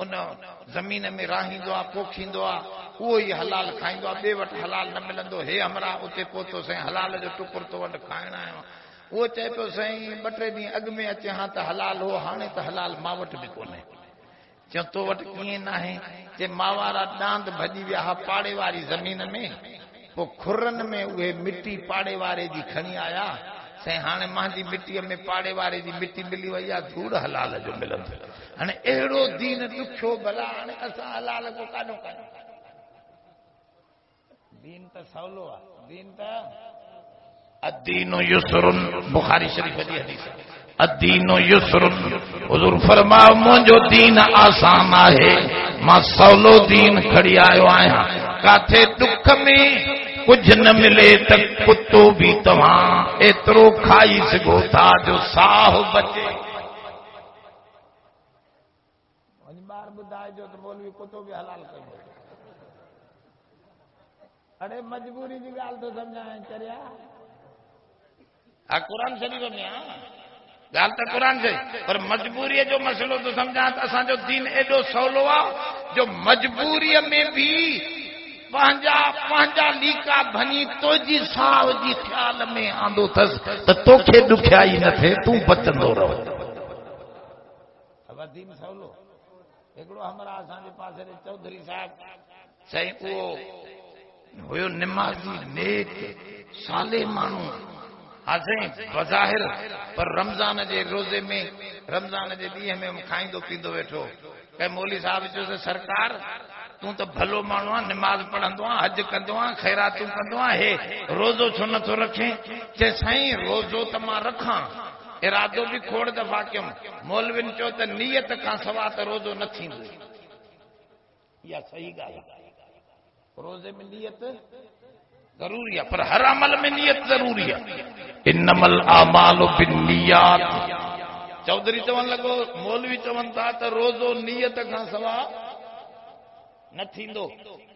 उन ज़मीन में राहींदो आहे, पोखींदो आहे, उहो ई हलाल खाईंदो आहे, ॿिए वटि हलाल न मिलंदो। हे हमरा उते पहुतो साईं हलाल जो टुकुर तो वटि खाइण आयो। उहो चए पियो साईं ॿ टे ॾींहं अॻु में अचे हा त हलाल हो, हाणे त हलाल मां वटि बि कोन्हे। चयो तो वटि कीअं न आहे? जे मां वारा डांद भॼी विया हा पाड़े वारी ज़मीन में, पोइ खुरनि में उहे मिटी पाड़े वारे जी खणी आया। साईं हाणे मुंहिंजी मिटीअ में पाड़े वारे जी मिटी मिली वई आहे, धूड़ हलाल जो मिलंदो। हाणे अहिड़ो दीन ॾुखियो भला हाणे असां हलाल को काॾो कयूं? दीन त सवलो आहे। दीन त अदीनो युसरुन, बुखारी शरीफ जी हदीस। अदीनो युसरुन, हुजूर फरमायो मुंहिंजो दीन आसान आहे, मां सवलो दीन खड़ी आयो आहियां। काथे दुख में कुछ न मिले त कुत्तो भी तव्हां एतिरो खाई सघो था जो साह बचे। बार ॿुधाए जो त मौलवी कुत्तो भी हलाल कयो। अरे मजबूरी जी ॻाल्हि तो समझाए चरिया। कुरान शरीफ में ॻाल्हि त कुरान से, पर मजबूरी जो मसलो तो समझा त असांजो दीन एडो सवलो आहे जो मजबूरीअ में भी पंहिंजा लीका भनी तुंहिंजी साव जी ख्याल में आंदो अथसि त तोखे ॾुखियाई न थिए, तूं बचंदो रहो। दीन सवलो। हिकिड़ो हमरा असांजे पासे चौधरी साहब साईं उहो हुयो निमाज़ी नेक साले माण्हू हासे बज़ाहिर, पर रमज़ान जे रोज़े में रमज़ान जे ॾींहं में खाईंदो पींदो वेठो। कंहिं मौली साहब चयोसि सरकार तूं त भलो माण्हू आहे, निमाज़ पढ़ंदो आहे, हज कंदो आहे, ख़ैरातूं कंदो आहे, हे रोज़ो छो नथो रखे? चए साईं रोज़ो त मां रखां, इरादो भी खोड़ दफ़ा कयुमि, मौलविन चयो त नियत खां सवा त रोज़ो न थींदो। इहा सही ॻाल्हि आहे, रोज़े में नियत ज़रूरी आहे, पर हर अमल में नियत ज़रूरी आहे। इन्नमल आमालु बिन्नियात। चौधरी चवण लॻो, मौलवी चवनि था त रोज़ो नियत खां सवा न थींदो,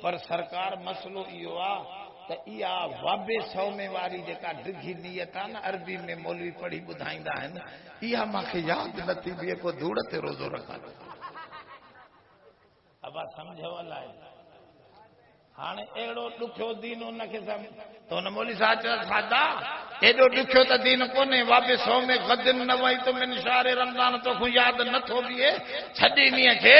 पर सरकार मसलो इहो आहे त इहा वाबे सौमे वारी जेका डिघी नियत आहे न, अरबी में मौलवी पढ़ी ॿुधाईंदा आहिनि, इहा मूंखे यादि न थींदी पोइ धूड़ ते रोज़ो रखां। अब सम्झो अलाए हाणे अहिड़ो ॾुखियो दीन उनखे त हुन मौली साहब चयो सादा एॾो ॾुखियो त दीन कोन्हे। वाबे सौमे गदिन न वई तो मिन शार रमज़ान तोखूं यादि नथो बीहे, छॾे ॾींहं खे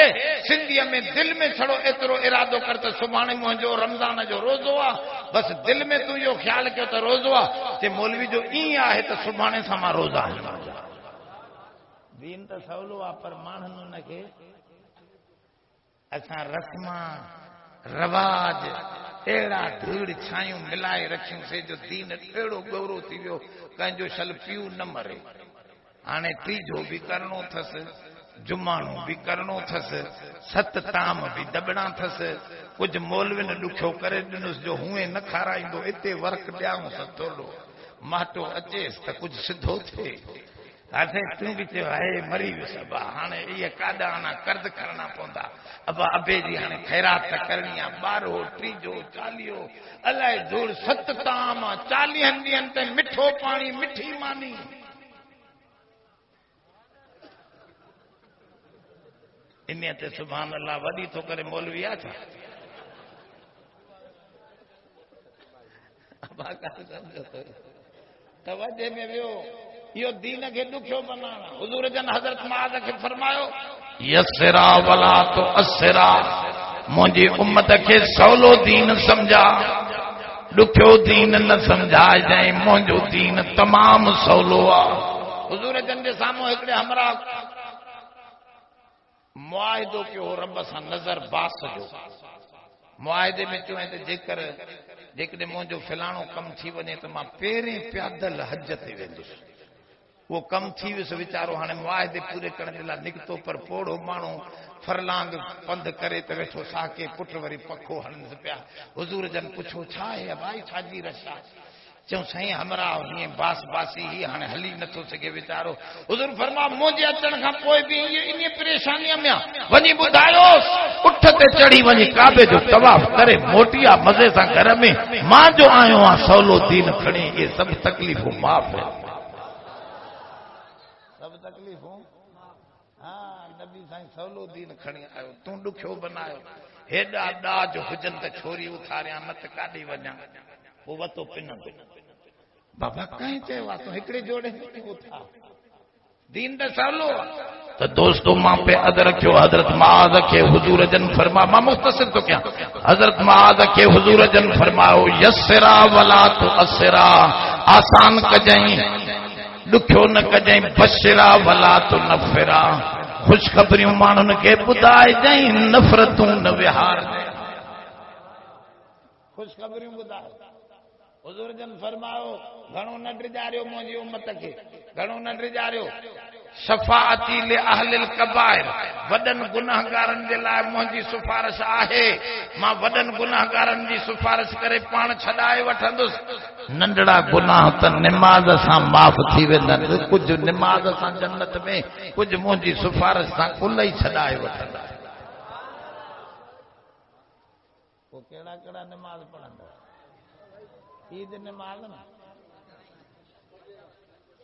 सिंधीअ में दिलि में छड़ो एतिरो इरादो कर त सुभाणे मुंहिंजो रमज़ान जो रोज़ो आहे, बसि दिलि में तूं इहो ख़्यालु कयो त रोज़ो आहे, ते मौलवी जो ईअं आहे त सुभाणे सां मां रोज़ा आहियां। दीन त सवलो आहे, पर माण्हुनि उनखे असां रस्मा रवाज अहिड़ा धीड़ छायूं मिलाए रखियूं से जो दीन अहिड़ो गौरव थी वियो, कंहिंजो शल पियो न मरे। हाणे टीजो बि करणो अथसि, जुमाणो बि करणो अथसि, सत ताम बि दॿणा अथसि। कुझु मौलविन ॾुखियो करे ॾिनुसि जो हुए न खाराईंदो, हिते वर्क ॾियांसि थोरो माटो अचेसि त कुझु सिधो थिए। हाणे तूं बि चयो आहे मरी वियुसि अबा, हाणे इहे काॾा आना कर्ज़ करणा पवंदा, अबा अबे जी हाणे ख़ैरात त करणी आहे, ॿारो टीजो चालीहो अलाए धूड़ सत ताम 40 ॾींहंनि ते मिठो पाणी मिठी मानी। इन ते सुभान अल्लाह वॾी थो करे मौलवी आहे छा? तवजे में वियो इहो दीन खे ॾुखियो बनाइणु। हुज़ूर जन हज़रत मुआज़ खे फरमायो यस्सिरा वला तो अस्सिरा, मुंहिंजी उम्मत खे सवलो दीन सम्झा, ॾुखियो दीन न सम्झाइजांइ, मुंहिंजो दीन तमामु सवलो आहे। हुज़ूर जन जे साम्हूं हिकिड़े हमरा मुआहिदो कयो रब सां नज़र बास जो। मुआहिदे में चयो त जेकॾहिं मुंहिंजो फिलाणो कमु थी वञे त मां पहिरें पैदल हज ते वेंदुसि। वो कम थी वियुसि वीचारो, हाणे मुआहिदे पूरे करण जे लाइ निकितो, पर पोड़ो माण्हू फरलांग पंध करे त वेठो साके पुट वरी पखो हणनि पिया। हुज़ूर जन पुछो छा आहे भाई, छाजी रश आहे? चऊं साईं हमरा हीअं बास बासी ही हाणे हली नथो सघे वीचारो। हुज़ूर फरमा मुंहिंजे अचण खां पोइ बि इन परेशानीअ में वञी ॿुधायोसि, उठ ते चढ़ी वञी काबे जो तवाफ़ करे मोटी आहे मज़े सां घर में, मां जो आयो आहियां सवलो दीन खणी, इहे सभु तकलीफ़ूं माफ़ आहिनि। सब तकलीफ़ूं नबी साईं सवलो दीन खणी आयो, तूं ॾुखियो बनायो। हेॾा ॾाज हुजनि त छोरी उथारियां न त काॾे वञा, पोइ वतो पिन बाबा कंहिं चयो आहे तूं हिकिड़े जोड़े में उथार, दीन त सवलो आहे। त दोस्तों मां पे अद रखियो हज़रत मुआज़ खे हुज़ूर जन फरमा, मां मुख़्तसिर तो कयां, हज़रत मुआज़ खे हुज़ूर जन फरमायो यस्सिरा वला तो अस्सिरा, आसान कजई ॾुखियो न कजई, बशिरा वला तो नफ़िरा, ख़ुशख़बरियूं माण्हुनि खे ॿुधाइजांइ, नफ़रतूं न विहारजांइ, ख़ुशख़बरियूं ॿुधाए। हुज़ूर जन फरमायो घणो न ड्रिजारियो मुंहिंजी उम्मत खे, घणो न ड्रिजारियो। शफाअती ले अहलिल कबाइर, वडन गुनाहगारन जे लाइ मुंहिंजी सिफारिश आहे। मां वडन गुनाहगारन जी सिफारिश करे पाण छॾाए वठंदुसि। नंढड़ा गुनाह त निमाज़ सां माफ़ थी वेंदा, कुझु निमाज़ सां जन्नत में, कुझु मुंहिंजी सिफारिश सां कुल ई छॾाए वठंदा। पोइ कहिड़ा कहिड़ा निमाज़ पढ़ंदा? ईद निमाज़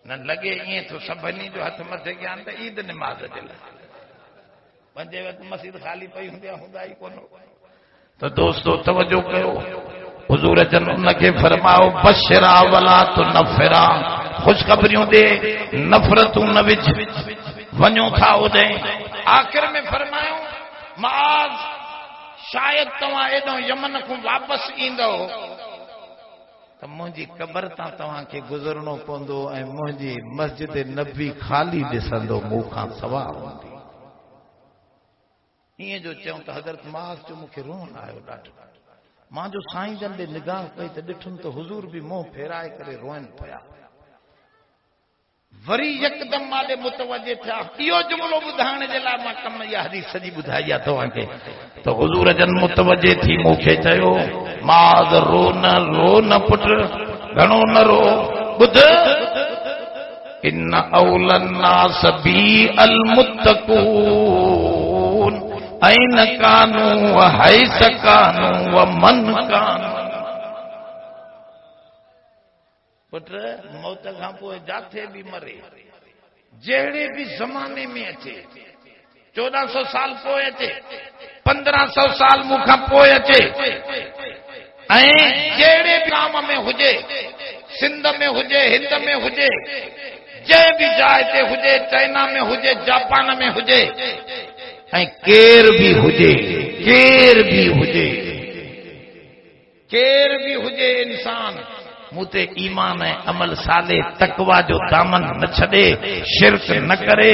न लॻे ईअं तो सभिनी जो हथ मथे कयां त ईद निमाज़ जे लाइ। पंजे वक़्त मस्जिद खाली पई हूंदा ई कोन। तो दोस्तो तवजो कयो, हुजूर जन उनखे फरमायो बशरा वला तो नफरा, खुशखबरियूं दे, नफ़रतूं न विझ, वञो था ओॾे। आख़िर में फरमायो माज़ शायद तव्हां एॾो यमन खां वापसि ईंदो त मुंहिंजी क़बर तां तव्हांखे गुज़रणो पवंदो ऐं मुंहिंजी मस्जिद नबी खाली ॾिसंदो, मूं खां सवा हूंदी। ईअं जो चऊं त हज़रत माज़ जो मूंखे रोन आयो ॾाढो। मां जो साईं जन ॾे निगाह कई त ॾिठुमि त हुजूर बि मुंहुं फेराए करे रोइनि पिया। वरी यकदम माॾे मुतवजे थिया। इहो जुमिलो ॿुधाइण जे लाइ मां कम इहा हदीस सॼी ॿुधाई आहे तव्हांखे। त हुजूर जन मुतवजे थी मूंखे चयो माज़ रो न पुट, घणो न रो। ॿुध इन औलन नास बी अल मुत्तकून ऐन कानू व हैस कानू व मन कानू। पुट मौत खां पोइ जाथे भी मरे, जहिड़े भी ज़माने में अचे, 1400 साल पोइ अचे, 1500 साल मूंखां पोइ अचे, ऐं जहिड़े भी गाम में हुजे, सिंध में हुजे, हिंद में हुजे, जंहिं भी जाइ ते हुजे, चाइना में हुजे, जापान में हुजे, ऐं केर भी हुजे, केर भी हुजे इंसान मूते ईमान ऐं अमल साले तकवा जो दामन न छॾे, शिरक न करे,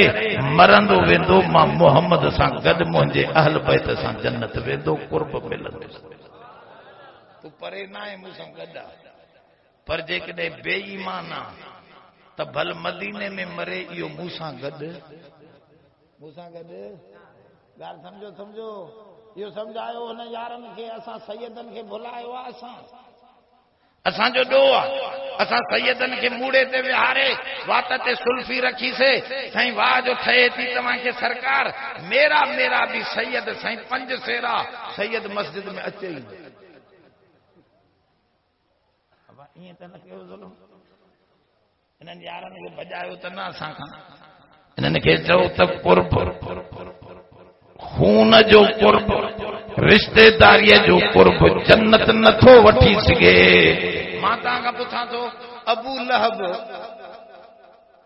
मरंदो वेंदो मां मोहम्मद सां गॾु मुंहिंजे अहल बैत सां जन्नत वेंदो, कुर्ब मिलंदो। तूं परे न आहे मूंसां गॾु आहे, पर जेकॾहिं बेईमान आहे त भल मदीने में मरे, इहो मूंसां गॾु। ॻाल्हि सम्झो इहो सम्झायो हुन यारनि खे, असां सैयदनि खे भुलायो आहे। असांजो ॾोह आहे, असां सैयदनि खे मूड़े ते विहारे वात ते सुल्फी रखीसीं। साईं वाह जो ठहे थी तव्हांखे सरकार, मेरा भी सैयद, साईं 5 सेरा सैयद मस्जिद में अचे ई। ईअं त न कयो ज़ुल्म, इन्हनि यारनि खे भॼायो त न असां खां। इन्हनि खे चओ त कुर्ब, खून जो कुर्ब, रिश्तेदारीअ जो कुर्ब जन्नत नथो वठी सघे। मां तव्हां खां पुछां थो, अबू लहब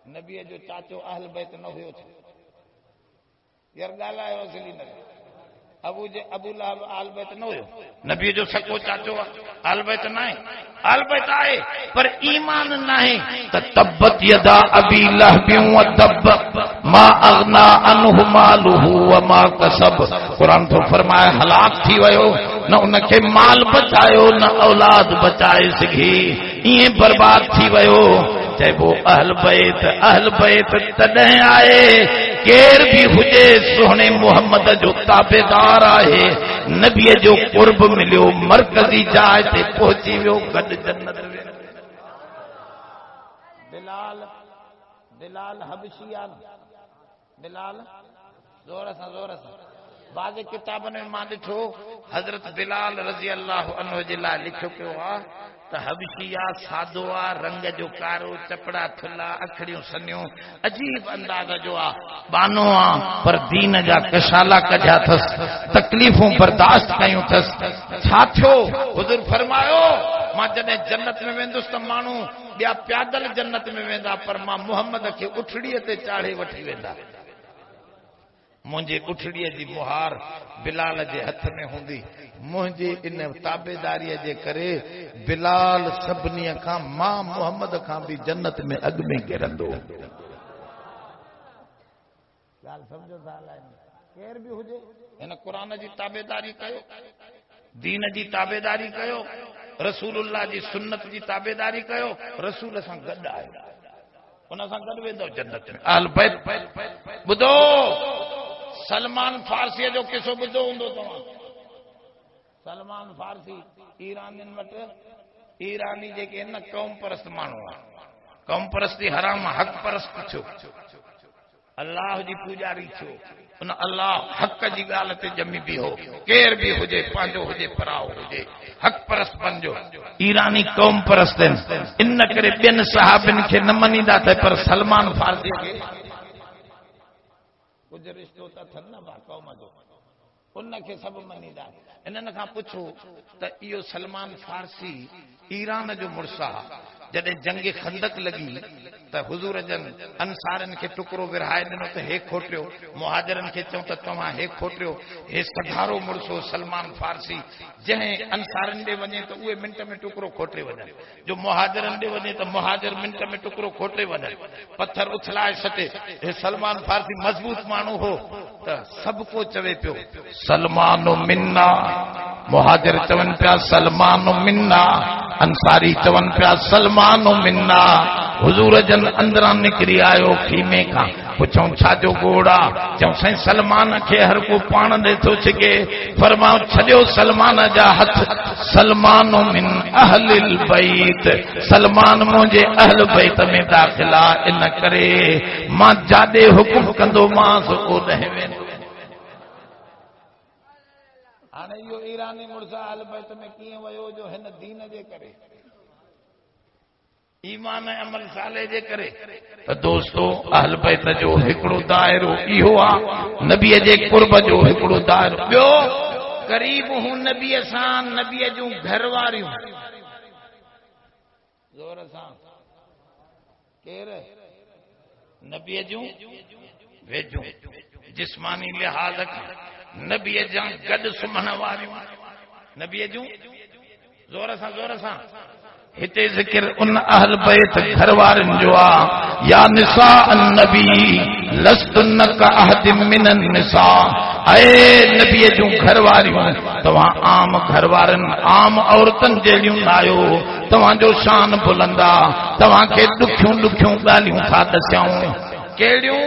नबीअ जो चाचो अहल बैत न हुयो छा? यार ॻाल्हायो असली न। अबू लहब अहल बैत न हुयो? नबीअ जो सको चाचो आहे, अहल बैत न आहे? अहल बैत आहे पर ईमान न आहे। त तब्बत यदा अबी लहब व तब मा अगना अनहु मालुहु व मा कसब। कुरान तो फरमाए हलाक थी वियो, न उनखे माल बचायो, न औलाद बचाए सघी, ईअं बर्बाद थी वियो। चइबो अहल बैत तॾहिं आहे केर भी हुजे सोहणे मुहम्मद जो ताबेदार आहे। नबीअ जो कुर्ब मिलियो, मरकज़ी जाइ ते पहुची वियो, गॾु जन्नत में। बिलाल हबशी आहे, बिलाल ज़ोर सां बाज़ किताबनि में मां ॾिठो हज़रत बिलाल रज़ी अल्लाह अन्हु जे लाइ लिखियो पियो आहे त हबशिया सादो आहे, रंग जो कारो, चपड़ा थुल्हा, अखड़ियूं सनियूं, अजीब अंदाज़ जो आहे, बानो आहे, पर दीन जा कशाला कढिया अथसि, तकलीफ़ूं बर्दाश्त कयूं अथसि। छा थियो? हुज़ूर फरमायो मां जॾहिं जन्नत में वेंदुसि त माण्हू ॿिया प्यादल जन्नत में वेंदा, पर मां मुहम्मद खे उठड़ीअ ते चाढ़े वठी वेंदा। मुंहिंजे उठड़ीअ जी मुहार बिलाल जे हथ में हूंदी। मुंहिंजे इन ताबेदारीअ जे करे बिलाल सभिनी खां, मां मुहम्मद खां भी जन्नत में अॻ में गिरंदो। ॻाल्हि सम्झो था? केर भी हुजे हिन क़ुरान जी ताबेदारी कयो, दीन जी ताबेदारी कयो, रसूलुल्लाह जी सुन्नत जी ताबेदारी कयो, रसूल सां गॾु आयो। उन सां गॾु वेंदो जन्नत में। अहल बैत ॿुधो सलमान फारसी जो किसो ॿुधो हूंदो तव्हां। सलमान फारसी ईरानियुनि वटि ईरानी जेके न क़ौम परस्त माण्हू आहे, क़ौम परस्ती हराम, हक़ परस्त थियो, अल्लाह जी पूजारी थियो, उन अल्लाह हक़ जी ॻाल्हि ते ॼमी बीहो, केर बि हुजे, पंहिंजो हुजे पराओ हुजे, हक़ परस्त बणिजो। ईरानी क़ौम परस्त आहिनि, इन करे ॿियनि सहाबिन खे न मञींदा थे, पर सलमान फारसी खे कुझु रिश्तो त अथनि न क़ौम जो, उनखे सभु मञींदा। इन्हनि खां पुछो त इहो सलमान फारसी ईरान जो मुड़ुसु आहे, जॾहिं जंग खंदक लॻी त हुज़ूर जन अंसारनि खे टुकड़ो विरहाए ॾिनो त हे खोटियो, मुहाजरनि खे चऊं त तव्हां हे खोटियो। हे सधारो मुड़ुसु सलमान फारसी, जंहिं अंसारनि ॾे वञे त उहे मिंट में टुकड़ो खोटे वञनि, जो मुहाजरनि ॾे वञे त मुहाजर मिंट में टुकड़ो खोटे वञनि, पत्थर उछलाए सटे। हे सलमान फारसी मज़बूत माण्हू हो त सभु को चवे पियो सलमानो मिन्ना, मुहाजिर चवनि पिया सलमानो मिन्ना, अंसारी चवनि पिया सलमानो मिन्ना। हुजूर जन अंदरां निकिरी आयो खीमे खां, पुछऊं छाजो गोड़ा, चऊं साईं सलमान खे हर को पाण ॾे थो छिके। फरमाओ छॾियो सलमान जा हथ, सलमानो मिन अहलिल बैत, सलमान मुंहिंजे अहल बैत में दाख़िल आहे, इन करे मां जाॾे हुकुम कंदोमांसि ओॾे वेंदो। हाणे इहो ईरानी मुड़ुसु अहल बैत में कीअं वियो, जो हिन दीन जे करे, ईमान ऐं अमल साले जे करे। त दोस्तो अहल बैत जो हिकिड़ो दाइरो इहो आहे, नबीअ जे कुर्ब जो हिकिड़ो दाइरो। ॿियो क़रीब हूं नबीअ सां, नबीअ जूं घर वारियूं ज़ोर सां केर, नबीअ जूं वेझूं, जिस्मानी लिहाज़ खां नबीअ जा गॾु सुम्हण वारियूं, नबीअ जूं ज़ोर सां हिते ज़िक्र उन अहल बैत घर वारनि जो आहे। या निसा नबी लस्तुन का अहदिम मिनन निसा, ऐ नबीअ जूं घर वारियूं, तव्हां आम घर वारनि, आम औरतनि जहिड़ियूं न आहियो, तव्हांजो शान बुलंदा, तव्हांखे ॾुखियूं ॾुखियूं ॻाल्हियूं था दसियाऊं। कहिड़ियूं?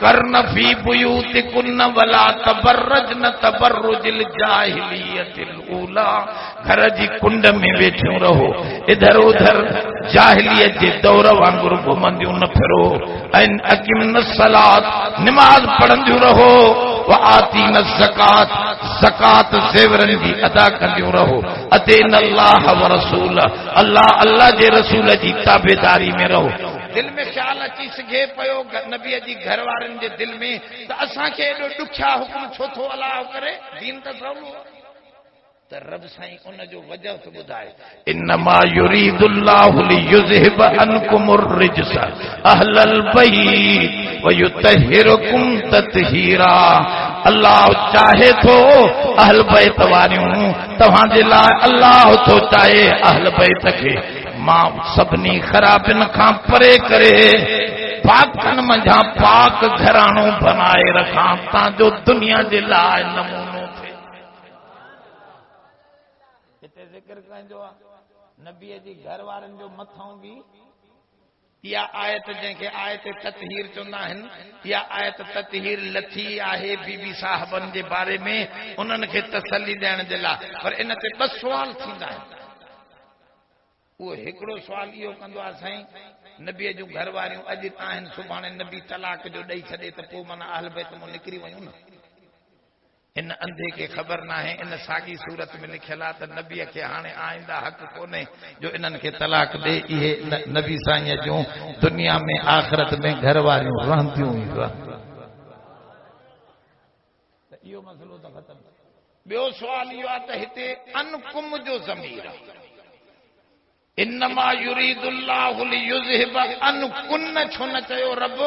करन फी बुयूतिकुन वला तबर्रजन तबर्रुजिल जाहिलियतिल ऊला, घर जी कुंड में वेठियूं रहो, इधर उधर जाहिलियत जे दौर वांगुरु घुमंदियूं न फिरो। ऐं अकीमन सलात, नमाज पढ़ंदियूं रहो, व आतीन ज़कात, ज़कात ज़ेवरनि जी अदा कंदियूं रहो। अतीन अल्लाह व रसूल, अल्लाह जे रसूल जी ताबेदारी में रहो। दिल में ख्याल अची सघे पियो नबीअ जी घर वारनि जे दिल में त असांखे एॾो ॾुखिया हुकुम छो थो अलाह करे, दीन त सवलो त रब साईं उन जो वजह थो ॿुधाए। इन्नमा युरीदुल्लाहु लियुज़हिब अनकुमुर रिजस अहलल बैत व युतहिरकुम ततहीरा। अल्लाह चाहे थो अहल बैत वारियूं तव्हांजे लाइ, अल्लाह थो चाहे अहल बैत खे मां सभिनी ख़राबिन खां परे करे पाकनि मंझां पाक घराणो बनाए रखां, तांजो दुनिया जे लाइ नमूनो थिए। हिते ज़िक्र कंदो आहे नबीअ जी घर वारनि जो मथां बि इहा आयत, जंहिंखे आयत ततहीर चवंदा आहिनि, इहा आयत ततहीर लथी आहे बीबी साहबनि जे बारे में, उन्हनि खे तसल्ली ॾियण जे लाइ। पर इन ते ॿ सुवाल थींदा आहिनि। उहो हिकिड़ो सुवाल इहो कंदो आहे साईं नबीअ जूं घर वारियूं अॼु आहिनि, सुभाणे नबी तलाक जो ॾेई छॾे त पोइ माना अहल बैत मां निकिरी वयूं न। इन अंधे खे ख़बर न आहे, इन साॻी सूरत में लिखियलु आहे त नबीअ खे हाणे आईंदा हक़ कोन्हे जो इन्हनि खे तलाक ॾे। इहे नबी साईं जूं दुनिया में आख़िरत में घर वारियूं रहंदियूं ई रहंदियूं। त इहो मसइलो त ख़तम। ॿियो सुवाल इहो आहे त हिते अनकुम जो ज़मीर आहे, इन्नमा युरीदुल्लाहु लियुज़हिब अनकुन छो न चयो रब?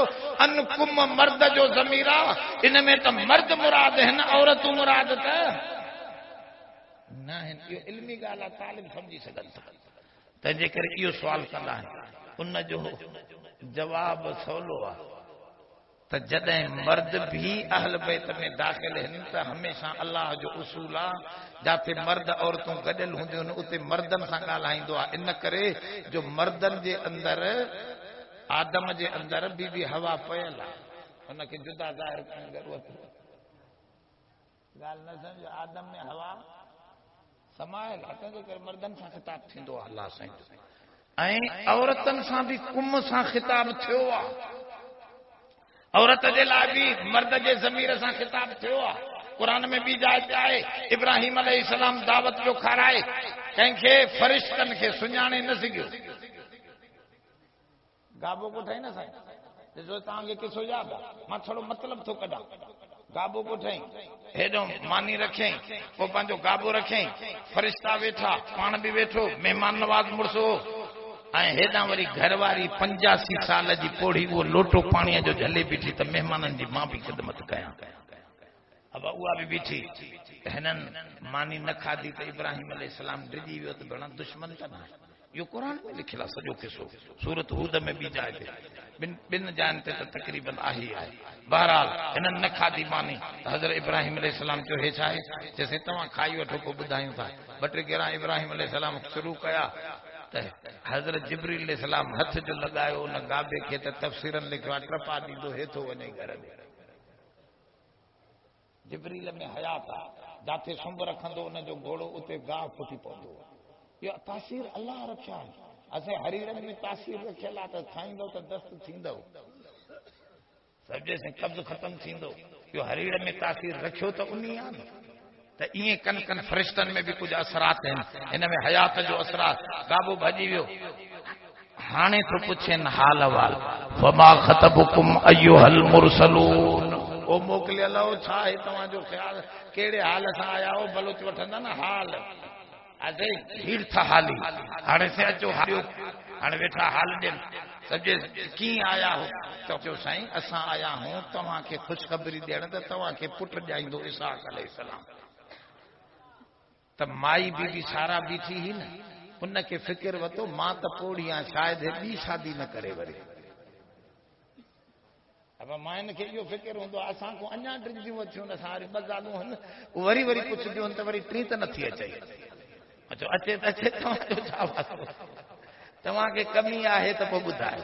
अनकुम मर्द जो ज़मीर आहे, इन में त मर्द मुराद आहिनि, औरतूं मुराद त न आहिनि। इहो इल्मी ॻाल्हि आहे, तालिब सम्झी सघनि था। तंहिंजे करे इहो सुवाल कंदा आहिनि, उन जो जवाब सवलो आहे त जॾहिं मर्द भी अहल बैत में दाख़िल आहिनि त हमेशह अल्लाह जो उसूल आहे, जिते मर्द औरतूं गॾियल हूंदियूं आहिनि उते मर्दनि सां ॻाल्हाईंदो आहे। इन करे जो मर्दनि जे अंदरि आदम जे अंदर बीबी हवा पयल आहे, उनखे जुदा ज़ाहिर करण जी ज़रूरत ॻाल्हि न सम्झो। आदम में हवा समायल आहे, तंहिंजे करे मर्दनि सां ख़िताब थींदो आहे अलाह साईं, ऐं औरतनि सां बि कुम सां ख़िताब थियो आहे। औरत जे लाइ बि मर्द जे ज़मीर सां ख़िताब थियो आहे। क़ुरान में बि जाइ ते आहे, इब्राहिम अलैहिस्सलाम दावत जो खाराए कंहिंखे फ़रिश्तनि खे सुञाणे न सघियो। गाबो कोठाई न साईं, ॾिसो तव्हांखे किसो यादि आहे, मां थोरो मतिलबु थो कढां। गाबो कोठाई, हेॾो मानी रखियईं, पोइ पंहिंजो गाबो रखियईं, फ़रिश्ता वेठा, पाण बि वेठो, महिमान नवाज़ मुड़ुस हो, ऐं हेॾां वरी घरवारी 85 साल जी पोड़ी उहो लोटो पाणीअ जो झले बीठी त महिमाननि जी मां बि ख़िदमत कयां। अब उहा बि बीठी, हिननि मानी न खाधी त इब्राहिम अलैहिस्सलाम डिॼी वियो त घणा दुश्मन त न। इहो क़ुर में लिखियल आहे सॼो किसो, सूरत हूद में बि जाइ ते, ॿिनि जायुनि ते त तक़रीबन आहे ई आहे। बहरहाल हिननि न खाधी मानी त हज़रत इब्राहिम अलैहिस्सलाम चयो हे छा आहे, चइसि तव्हां खाई वठो पोइ ॿुधायूं था। ॿ टे गेरा इब्राहिम अलैहिस्सलाम शुरू कया त हज़रत जिब्रील अलैहिस्सलाम हथ जो लॻायो उन गाबे खे त तफ़सीरनि लिखियो आहे टपा ॾींदो हेठो वञे घर में। जिब्रील में हयात आहे, जिथे सुंभ रखंदो उनजो घोड़ो उते गाह फुटी पवंदो। इहो तासीर अलाह रखिया आहे। असां हरीड़नि में तासीर रखियल आहे त खाईंदो त दस्त थींदो, सम्झे कब्ज़ ख़तम थींदो। इहो हरीड़ में तासीर रखियो त उन आहे न। त ईअं कन कन फ़रिश्तनि में बि कुझु असरात आहिनि, हिन में हयात जो असरात। गाबो भॼी वियो, हाणे थो पुछनि हाल अहवाल, फमा ख़तबुकुम अय्युहल मुरसलून, ओ मोकिलियल हो छा आहे तव्हांजो ख़्याल, कहिड़े हाल सां आया हो, बलोच वठंदा न हाल। अरे भीड़ था हाली, हाणे से अचो हालियो, हाणे वेठा हाल ॾियनि। सम्झे कीअं आया हो त चयो साईं असां आया आहियूं तव्हांखे ख़ुशख़बरी ॾियण त तव्हांखे पुटु ॼाईंदो इसहाक अलैहिस्सलाम। त माई बीबी सारा बीठी ही न, उनखे फ़िक्र वरितो मां त पोड़ी आहियां, शायदि ॿी शादी न करे वरी। अब माइन खे इहो फ़िक्र हूंदो आहे असां को अञा टिंदियूं अचूं, असां वरी ॿ ॻाल्हियूं आहिनि वरी वरी पुछंदियूं त वरी टी त नथी अचे। अच्छा अचे त अचे, तव्हांजो छा वास्तो, तव्हांखे कमी आहे त पोइ ॿुधायो।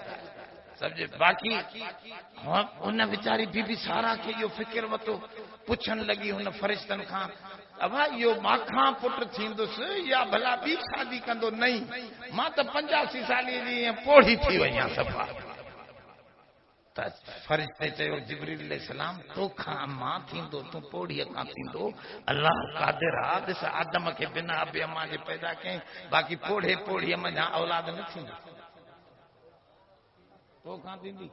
सम्झे बाक़ी उन वीचारी बीबी सारा खे इहो फ़िक्र वरितो, पुछण लॻी हुन फ़रिश्तनि खां अबा इहो माखां पुटु थींदुसि या भला ॿी शादी कंदो? नहीं, मां त 85 साले जी पोड़ी थी वई आहियां सफ़ा। त फ़रिश्ते चयो जिब्रील अलैहिस्सलाम तोखां मां थींदो, तूं पोड़ीअ खां थींदो, अल्लाह क़ादिर आहे। ॾिस आदम खे बिना अबे अम्मा जे पैदा कयईं, बाक़ी पोड़े पोड़ीअ मञा औलाद न थींदी। तोखां थींदी,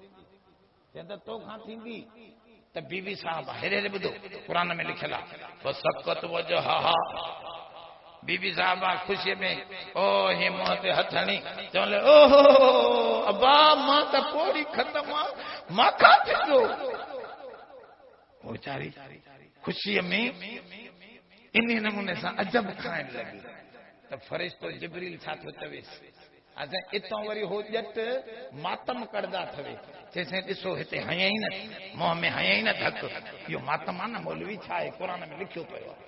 चवंदा तोखां थींदी। त बीबी साहब हेरे हेरे ॿुधो, क़ुर में लिखियल आहे फसक़त वजहा, बीबी साहब ख़ुशीअ में ओ हे मुंहं ते हथ हणी चवण लॻी ओहो अबा मां त पोड़ी ख़तम आहे, मां खां थींदो। वीचारी ख़ुशीअ में इन नमूने सां अजब खाइण लॻी। त फ़रिश्तो जिब्रील छा थो चवेसि, असां इतां वरी हो ॼट मातम करदा थवे, चइसि ॾिसो हिते हयईं न, मुंहं में हयईं न धक, इहो मातम आहे न मौलवी, छा आहे क़ुर में लिखियो पियो आहे।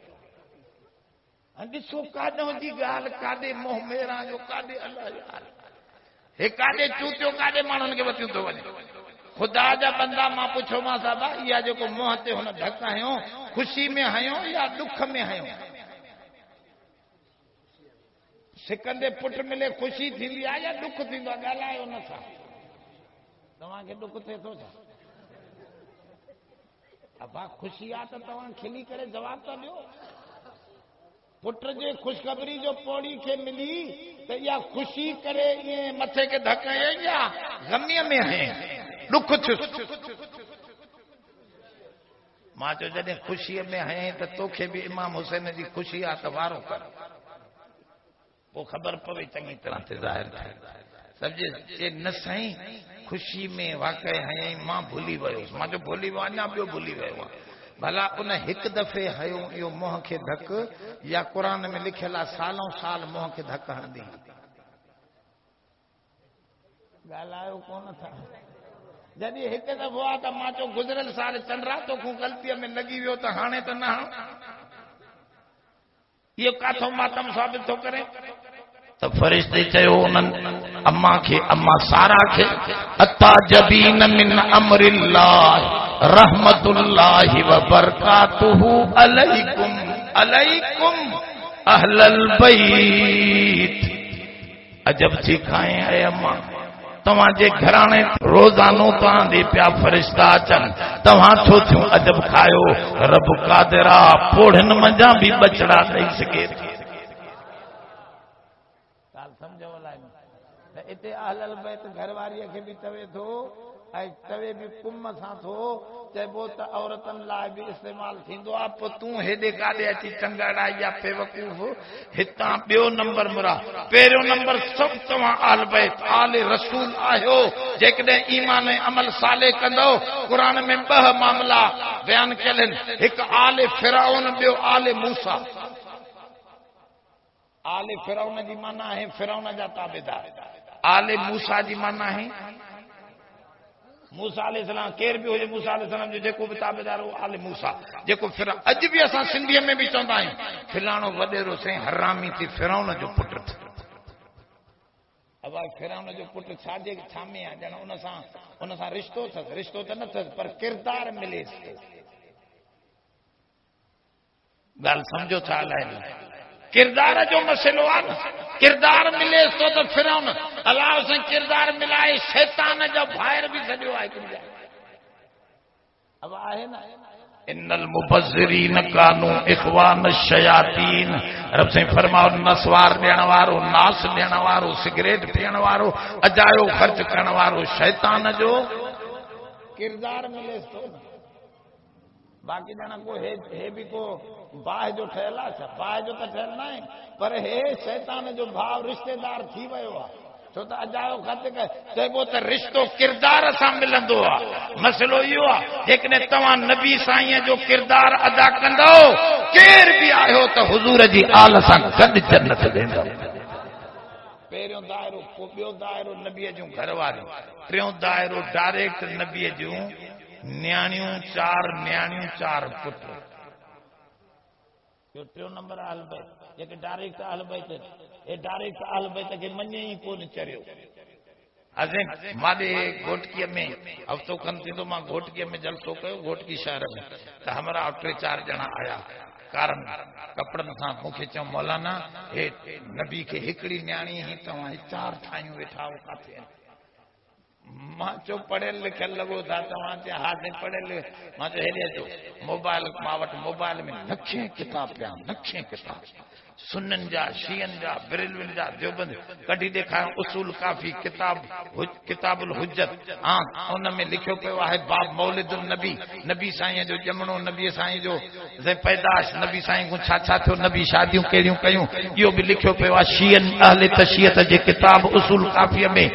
ॾिसो काॾों जी ॻाल्हि, काॾे मोह मेरा जो, काॾे अलाह जो हाल, हे काॾे चूतियो, काॾे माण्हुनि खे वतियूं थो वञे। ख़ुदा जा बंदा मां पुछोमांसि बाबा इहा जेको मुंहं ते हुन धक हयो, ख़ुशी में हयो या ॾुख में हयो? सिकंदे पुटु मिले ख़ुशी थींदी आहे या ॾुख थींदो आहे? ॻाल्हायो नथा, तव्हांखे ॾुख थिए थो छा? अबा ख़ुशी आहे त तव्हां खिली करे जवाब था ॾियो। पुट जे ख़ुशख़बरी जो पोड़ी खे मिली त इहा ख़ुशी करे ईअं मथे खे धक हयईं या ग़मीअ में हयईं, ॾुख थियो? मां चयो जॾहिं ख़ुशीअ में हयईं त तोखे बि इमाम हुसैन जी ख़ुशी आहे त वारो कर, पोइ ख़बर पवे चङी तरह ते ज़ाहिर थिए। सम्झे चए न साईं ख़ुशी में वाक़ई हयईं, मां भुली वियुसि, मां जो भुली वियो अञा ॿियो भुली वियो आहे। भला उन हिकु दफ़े हयो इहो मुंहं खे धक, या क़ुर में लिखियल आहे सालों साल मुंहं खे धक हणंदी? ॻाल्हायो कोन था। जॾहिं हिकु दफ़ो आहे त मां चयो गुज़िरियल साल चंद्रा तोखूं ग़लतीअ में लॻी वियो त हाणे त न हण, इहो काथो मातम साबित थो करे? त फ़रिश्ते चयो उन्हनि अम्मा खे अम्मा सारा खे अता जबीन मिन अमरिल्लाह रहमतुल्लाहि व बरकातुहु अलैकुम अलैकुम अहलल बैत। अजब थी खाए है अम्मा तव्हांजे घराणे रोजानो तव्हांजे पिया फरिश्ता अचनि तव्हां छो थियूं अजब खायो। रब कादिरा पोढ़नि मंझां बि बचड़ा ॾेई सघे थी। इते अहलल बैत घरवारीअ खे बि चवे थो ऐं चवे बि कुम सां थो चइबो त औरतनि लाइ बि इस्तेमालु थींदो आहे। पोइ तूं हेॾे काॾे अची चंगड़ आई या बेवकूफ़ हितां ॿियो नंबर मुरा पहिरियों नंबर सभु तव्हां आल बैत आल रसूल आहियो। जेकॾहिं ईमान ऐं अमल साले कंदो क़ुर में ॿ मामला बयान कयल आहिनि हिकु आल फिरौन ॿियो आल मूसा। आल फिरौन जी माना आहे फिरौन जा ताबेदार। आले मूसा जी माना है मूसा अलैहिस्सलाम केर भी हो मूसा अलैहिस्सलाम जो जेको भी ताबेदार हो आले मूसा जेको फिर अज भी असां सिंधीअ में भी चवंदा आहियूं फिलाणो वडेरो से हरामी थी फिरौन जो पुट थी। अब फिरौन जो पुट छाजे छामे आ ॼण उन सां रिश्तो अथसि रिश्तो त न अथसि पर किरदार मिलेसि। ॻाल्हि सम्झो छा हलाइनि किरदार जो मसइलो आहे न किरदार मिले तो फिरौन अलाह से किरदार मिलाए शैतान जो भायर भी सॼो आहे। अब आहे न इन्नल मुबज़्ज़िरीन कानू इख़वान शयातीन। रब से फरमाओ नसवार ॾियण वारो नास ॾियण वारो सिगरेट पीअण वारो अजायो ख़र्च करण वारो शैतान जो किरदार मिले तो। बाक़ी ॼणा को हे भी को बाहि जो ठहियल आहे छा बाहि जो त ठहियल न आहे पर हे शैतान जो भाव रिश्तेदार थी वियो आहे। छो त अजायो ख़र्च चइबो त रिश्तो किरदार सां मिलंदो आहे। मसइलो इहो आहे जेकॾहिं तव्हां नबी साईं जो किरदार अदा कंदो केर बि आहियो त हुज़ूर जी आल सां गॾु जन्नत वेंदो। पहिरियों दाइरो पोइ ॿियो दाइरो नबीअ जूं घरवारियूं टियों दाइरो डायरेक्ट नबीअ जूं न्याणियूं चार पुट। टियों नंबर अहल बैत जेके डायरेक्ट अहल बैत हे डायरेक्ट अहल बैत खे मञे ई कोन चरियो। असां माॾे घोटकीअ में हफ़्तो खनि थींदो मां घोटकीअ में जलसो कयो घोटकी शहर में त हमरा 3-4 ॼणा आया कारण कपड़नि सां मूंखे चयो मौलाना हे नबी खे हिकिड़ी न्याणी ई तव्हां 4 ठाहियूं वेठा हो काथे आहिनि। मां चो पढ़ियल लिखियल लॻो था तव्हां चयो हा साईं पढ़ियल मां चयो हेॾे अचो मोबाइल मां वटि मोबाइल में नखे किताब पिया नखे किताब सुन्ननि जा शियनि जा बिरेलवियुनि जा देवबंद कढी ॾेखारियो उसूल काफ़ी किताबुल हुज्जत उन में लिखियो पियो आहे बाब मौलिदुन नबी नबी साईं जो ॼमणो नबी साईं जो पैदाश नबी साईं को छा छा थियो नबी शादियूं कहिड़ियूं कयूं इहो बि लिखियो पियो आहे शियनि अहले तशियत जे किताब उसूल काफ़ीअ में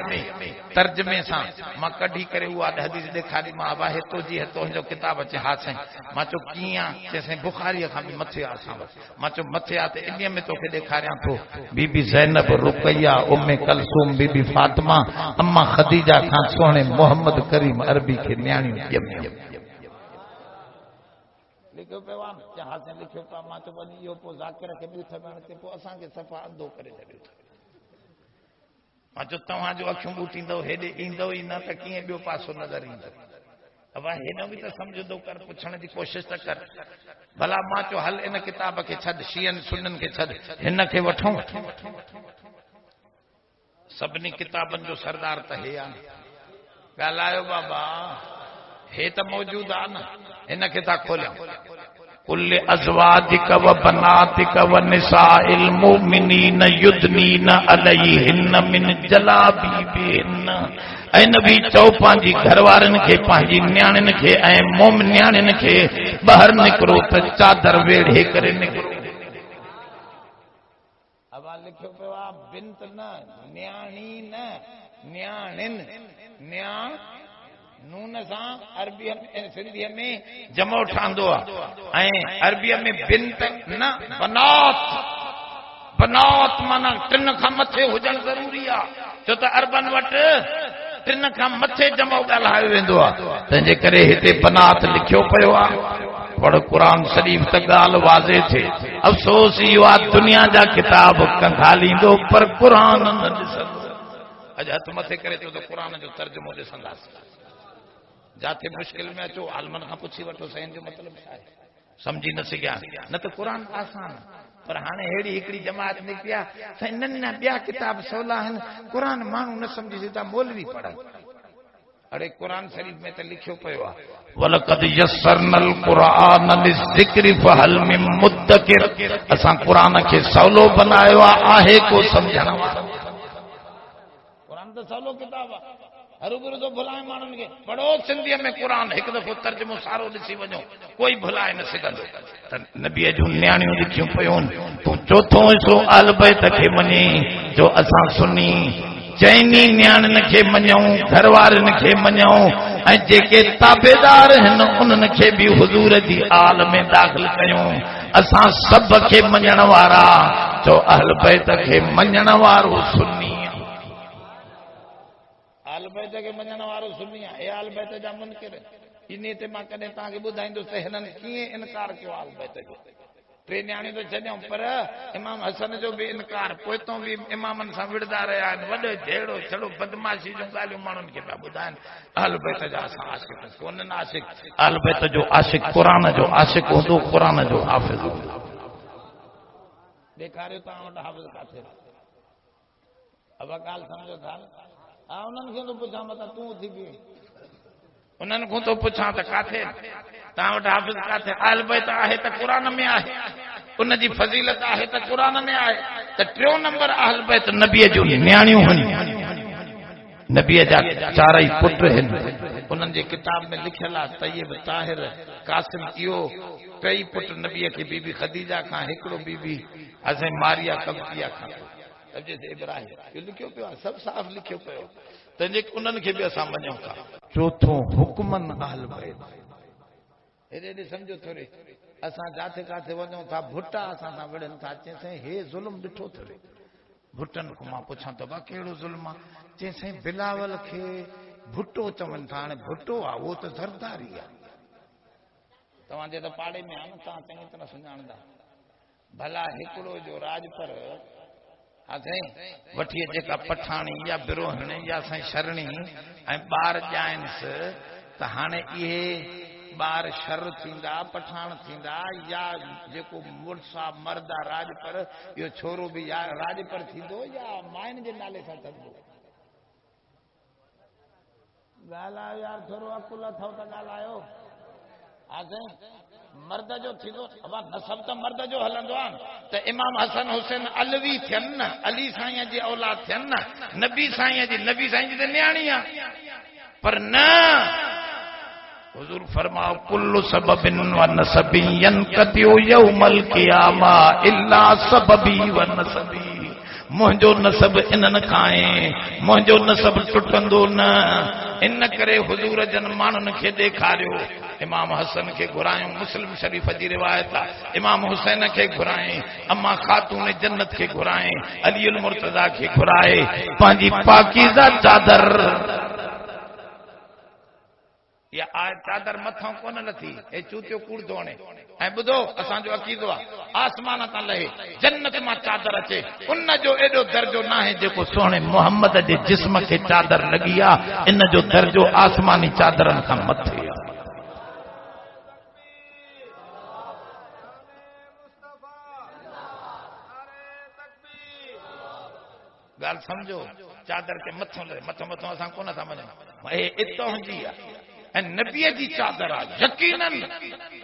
तर्जमे सां मां कढी करे उहा हदीस ॾेखारी मां वाहे तो जी तुंहिंजो किताब अचे हा साईं मां चयो कीअं चइसई बुखारीअ खां बि मथे आहे असां वटि मां चयो मथे आहे त इन्हीअ में तोखे ॾेखारियां थो बीबी ज़ैनब रुक़ैया उम्मे कलसूम बीबी फातिमा अम्मा ख़दीजा खां सुहिणे मोहम्मद करीम अरबी खे न्याणियूं ॼमियूं लिखियो पियो आहे हा साईं लिखियो पियो मां चयो वञी इहो पोइ ज़ाकिर खे ॿियो थमण ते पोइ असांखे सफ़ा अंधो करे छॾियो। मां चयो तव्हांजो अखियूं ॿूटींदव हेॾे ईंदव ई न त कीअं ॿियो पासो नज़र ईंदो। अब हेॾो बि त सम्झंदो कर पुछण जी कोशिशि त कर भला मां चयो हल इन किताब खे छॾ शियनि सुननि खे छॾ हिन खे वठूं सभिनी किताबनि जो सरदार त हे आहे ॻाल्हायो बाबा हे त मौजूद आहे न हिन खे था खोलियूं कुल अज़वाजिक व बनातिक व निसाइल मुमिनीन युदनीन अलैहिन मिन जलाबीबिहिन। ऐं नबी चओ पंहिंजी घरवारनि खे पंहिंजी न्याणियुनि खे ऐं मोमिन न्याणियुनि खे ॿाहिरि निकिरो त चादर वेढ़े करे निकिरो। अब लिखियो पियो आहे बिंत न न्याणी न न्याणियुनि न्या नून सां अरबीअ में सिंधीअ में जमो ठहंदो आहे ऐं अरबीअ में बिंत न बनात बनात माना 3 खां मथे हुजणु ज़रूरी आहे छो त अरबन वटि 3 खां मथे जमो ॻाल्हायो वेंदो आहे तंहिंजे करे हिते बनात लिखियो पियो आहे। पढ़ क़ुरान शरीफ त ॻाल्हि वाज़े थिए अफ़सोस इहो आहे दुनिया जा किताब कंगालींदो पर क़ुरान न ॾिसंदो। अज हथ मथे करे तो कुरान जो तर्जुमो ॾिसंदासीं। जाते मुश्किल में अचो आलमन खां पुछी वठो साईं जो मतिलबु छा आहे, समझी न सघिया। न त कुरान आसान, पर हाणे अहिड़ी हिकिड़ी जमात निकिती आहे साईं न ॿिया किताब सवला आहिनि, कुरान माण्हू न सम्झी सघंदा, मौलवी पढ़नि। अरे कुरान शरीफ में त लिखियो पियो आहे वलक़द यस्सरनल क़ुरआन लिज़िक्रि फहल मिन मुद्दकिर, असां कुरान खे सवलो बनायो आहे को सम्झण वारो। कुरान त सवलो किताब आहे, हरूभरू तो भुलाए माण्हुनि खे। पढ़ो सिंधीअ में कुरान, हिकु दफ़ो तर्जुमो सारो ॾिसी वञो, कोई भुलाए न सघंदो। त नबीअ जूं नियाणियूं लिखियूं पियूं, तूं चोथों हिसो आल बैत खे मञे जो असां सुन्नी, चइनी नियाणियुनि खे मञूं, घर वारनि खे मञूं, ऐं जेके ताबेदार आहिनि उन्हनि खे बि हुज़ूर जी आल में दाख़िल कयूं। असां सभ खे मञण वारा, जो अहल बैत खे मञण वारो सुन्नी। आल बैत खे मञण वारो सुन्नी आहे, हे आल बैत जा मुनकिर। इन ते मां कॾहिं तव्हांखे ॿुधाईंदुसि त हिननि कीअं इनकार कयो आल बैत जो। टे नियाणियूं तो छॾियूं, पर इमाम हसन जो बि इनकार, पोइतों बि इमामनि सां विढ़ंदा रहिया आहिनि। वॾो जहिड़ो छड़ो बदमाशी जूं ॻाल्हियूं माण्हुनि खे पिया ॿुधाइनि। अहल बैत जा असां आशिक़ कोन्हनि, आशिक़ अहल बैत जो आशिक़ क़ुरान जो आशिक़ हूंदो, क़ुरान जो हाफ़िज़ हूंदो। ॾेखारियो तव्हां वटि हाफ़िज़ किथे? अब ॻाल्हि सम्झो था? हा, उन्हनि खे थो पुछां, मतां तूं थी बि उन्हनि खां थो पुछां त किथे तव्हां वटि हाफ़िज़ किथे? अहल बैत आहे त क़ुरान में आहे, उनजी फज़ीलत आहे त क़ुरान में आहे। त टियों नंबर अहल बैत नबीअ जूं नियाणियूं आहिनि, नबीअ जा चारई पुट आहिनि। उन्हनि जे किताब में लिखियलु आहे तय्यब, ताहिर, कासिम, इहो टई पुट नबीअ खे बीबी ख़दीजा खां, हिकिड़ो बीबी असां मारिया कब्तिया खां, इब्राहिम, इहो लिखियो पियो आहे, सभु साफ़ लिखियो पियो। तंहिंजे उन्हनि खे बि असां मञूं था। चोथों हुक्मन अहल बैत, हेॾे सम्झो थोरी। असां जाते काथे वञूं था, भुट्टा असां सां विढ़नि था, चइसाईं हे ज़ुल्म ॾिठो थोरी। भुट्टनि खां मां पुछां त बा कहिड़ो ज़ुल्म आहे? चइसाईं बिलावल खे भुट्टो चवनि था। हाणे भुट्टो आहे उहो त ज़रदारी आहे, तव्हांजे त पाड़े में आहे न, तव्हां चङी तरह सुञाणंदा। भला हिकिड़ो जो राजपर वठी जेका पठाणी या बिरोहणी या साईं शरणी ऐं ॿार ॼाइनिसि, त हाणे इहे ॿार शर थींदा, पठाण थींदा, या जेको मुड़ुस आहे मर्द आहे राजपर, इहो छोरो बि या राजपर थींदो या माइन जे नाले सां थींदो? ॻाल्हायो यार, थोरो अकुल अथव त ॻाल्हायो। मर्द जो थींदो, नसब त मर्द जो हलंदो आहे त इमाम हसन हुसैन अलवी थियनि न, अली साईं जी औलाद थियनि न, नबी साईं जी त नियाणी आहे। पर न, हुजूर फरमाओ कुल्लु सबबिन व नसबिन यनकतिउ यौमल क़ियामा इल्ला सबबी व नसबी। मुंहिंजो नसब इन्हनि खां आहे, मुंहिंजो नसब टुटंदो न। इन करे हुजूर जन माण्हुनि खे ॾेखारियो। इमाम हसन खे घुरायूं, मुस्लिम शरीफ़ जी रिवायत आहे। इमाम हुसैन खे घुराए, अम्मा खातून जन्नत खे घुराए, अली उल मुर्तज़ा खे घुराए, पंहिंजी पाकीज़ा चादर, या आहे चादर मथां कोन लथी, हे चूतियो कूड़ धोणे। ऐं ॿुधो, असांजो अक़ीदो आहे आसमान तां लहे जन्नत मां चादर अचे, उन जो एॾो दर्जो न आहे जेको सोणे मोहम्मद जे जिस्म खे चादर लॻी आहे। इन जो दर्जो आसमानी चादरनि खां मथे आहे। ॻाल्हि सम्झो, चादर खे मथां लहे, मथां असां कोन था मञूं, हे इतो जी आहे। ऐं नबीअ जी चादर आहे, यकीनन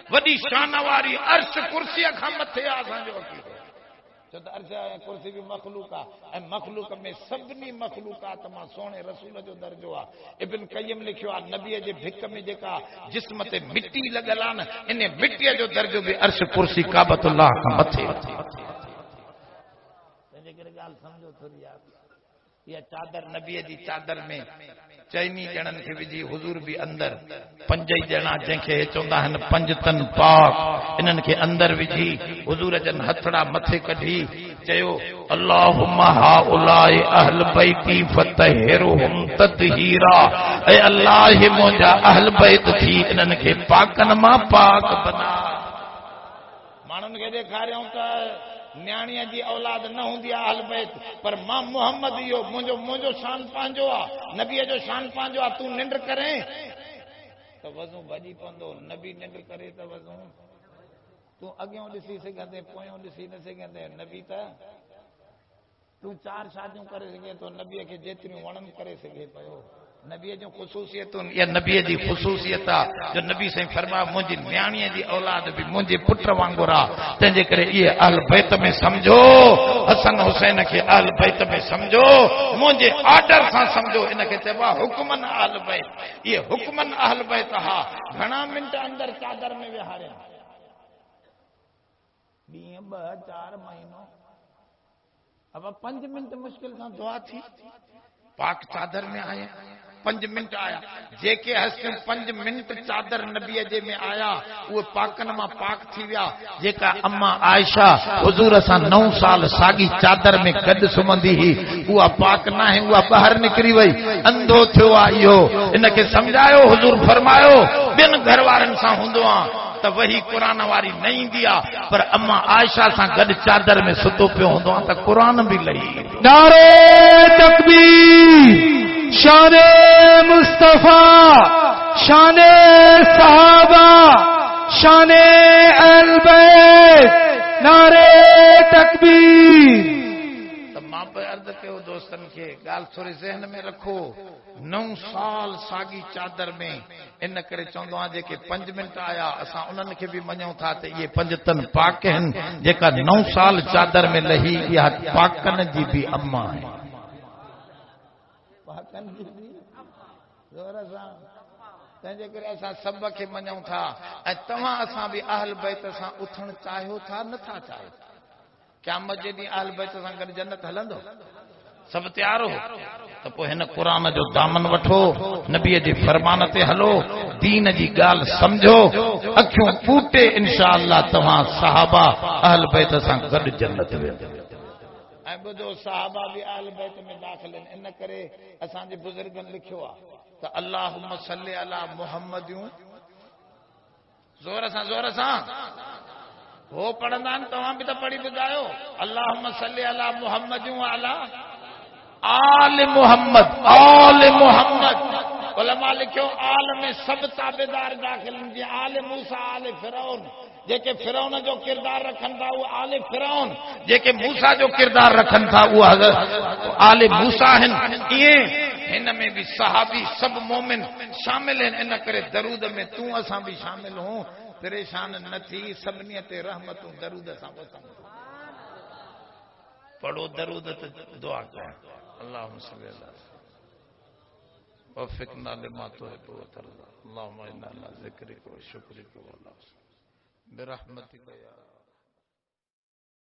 वॾी शान वारी, अर्श कुर्सीअ खां मथे आहे असांजो अक़ीदो। छो त अर्श ऐं कुर्सी बि मखलूक आहे, ऐं मखलूक में सभिनी मखलूकात मां सोणे रसूल जो दर्जो आहे। इब्न क़य्यिम लिखियो आहे, नबीअ जे भिक में जेका जिस्म ते मिटी लॻल आहे न, इन मिटीअ जो दर्जो बि अर्श कुर्सी काबतुल्लाह खां मथे आहे। तंहिंजे करे ॻाल्हि सम्झो थोरी आहे। इहा चादर नबीअ जी चादर में चइनी ॼणनि खे विझी, हुजूर बि अंदर, पंज ई ॼणा जंहिंखे चवंदा आहिनि पंज तन पाक, इन्हनि खे अंदर विझी हुजूर जन हथड़ा मथे कढी चयो, अल्लाहुम्मा हाउलाई अहल बैती फतहिरुहुम ततहीरा। ऐ अल्लाह, हे मुंहिंजा अहल बैत थी, इन्हनि खे पाकनि मां पाक बना। माण्हुनि खे ॾेखारियूं त न्याणीअ जी औलाद न हूंदी आहे अहल बैत, पर मां मोहम्मद इहो मुंहिंजो शान पंहिंजो आहे, नबीअ जो शान पंहिंजो आहे। तूं निंड करें त वज़ू भॼी पवंदो, नबी निंड करे त वज़ू तूं अॻियों ॾिसी सघंदे पोयों ॾिसी न सघंदे। नबी त तूं 4 शादियूं करे सघे थो, नबीअ खे जेतिरियूं वणनि करे सघे पियो। नबीअ जूं ख़ुसूसियतूं, इहा नबीअ जी ख़ुसूसियत आहे जो नबी साईं फरमाया मुंहिंजी न्याणीअ जी औलाद बि मुंहिंजे पुट वांगुरु आहे। तंहिंजे करे इहे अहल बैत में सम्झो, हसन हुसैन खे अहल बैत में सम्झो, मुंहिंजे ऑर्डर सां सम्झो। इनखे चइबो आहे हुकमन अहल बैत। इहे हुकमन अहल बैत हा। घणा मिंट अंदरि चादर में विहारिया, ॾींहं 2-4 महीनो, अब 5 मिंट मुश्किल सां दुआ थी, पाक चादर में आया, 5 मिंट आया। जेके हस्तियूं 5 मिंट चादर नबीअ जे में आया उहे पाकनि मां पाक थी विया। जेका अम्मा आयशा हुजूर सां 9 साल साॻी चादर में गॾु सुम्हंदी हुई, उहा पाक न आहे, उहा ॿाहिरि निकिरी वई, अंधो थियो आहे। इहो इनखे सम्झायो। हुजूर फरमायो ॿियनि घर वारनि सां हूंदो आहे त वही क़ुरान वारी न ईंदी आहे, पर अम्मा आयशा सां गॾु चादर में सुतो पियो हूंदो आहे त क़ुरान बि लही। नारे तकबीर, शाने मुस्तफा, शाने सहाबा, शाने अहल बैत, नारे तकबीर। तो मां पे अर्ज कयो दोस्तन के गाल थोड़ी ज़हन में रखो। 9 साल सागी चादर में इन करे चवंदो आहे जेके 5 मिंट आया असां उन्हनि खे बि मञूं था त इहे 5 तन पाक आहिनि। जेका 9 साल चादर में लही इहा पाकनि जी बि अम्मा आहे। पाकनि जी बि ज़ोर सां। तंहिंजे करे असां सभ खे मञूं था। ऐं तव्हां असां बि अहल बैत सां उथणु चाहियो था नथा चाहियो? क़यामत जे ॾींहुं अहल बैत सां गॾु जन्नत हलंदो? सब तैयार हो त पोइ हिन क़ुरान जो दामन वठो, नबीअ जे फरमान ते हलो, दीन जी ॻाल्हि सम्झो, अखियूं फूटे इंशाअल्लाह तव्हां सहाबा अहल बैत सां गॾु जन्नत वेंदो। ऐं ॿुधो सहाबा बि अहल बैत में दाख़िल आहिनि। इन करे असांजे बुज़ुर्गनि लिखियो आहे त अल्लाहुम्मा सल्ली अला मुहम्मदियूं, ज़ोर सां हो पढ़ंदा आहिनि, तव्हां बि त पढ़ी ॿुधायो। अल्लाहुम्मा सल्ली अला मुहम्मदियूं अला आल मोहम्मद, आल मोहम्मद। उलमा लिखियो आल में सब ताबेदार दाखिल आहिनि, जीअं आल मूसा, आल फिरौन। जेके फिरौन जो किरदार रखनि था उहे आल फिरौन, जेके मूसा जो किरदार रखनि था उहे आल मूसा आहिनि। ईअं हिन में बि सहाबी सब मोमिन शामिल आहिनि। इन करे दरूद में तूं असां बि शामिल हूं। परेशान न थी, सभिनी ते रहमतूं दरूद सां वसनि। पढ़ो दरूद त दुआ कयो। अल्लाहुम्मा सल्ली अला वफ़िक़ना लिमा तुहिब्बु व तर्ज़ा। अल्लाहुम्मा इन्ना अला ज़िक्रिका व शुक्रिका व बिरहमतिका या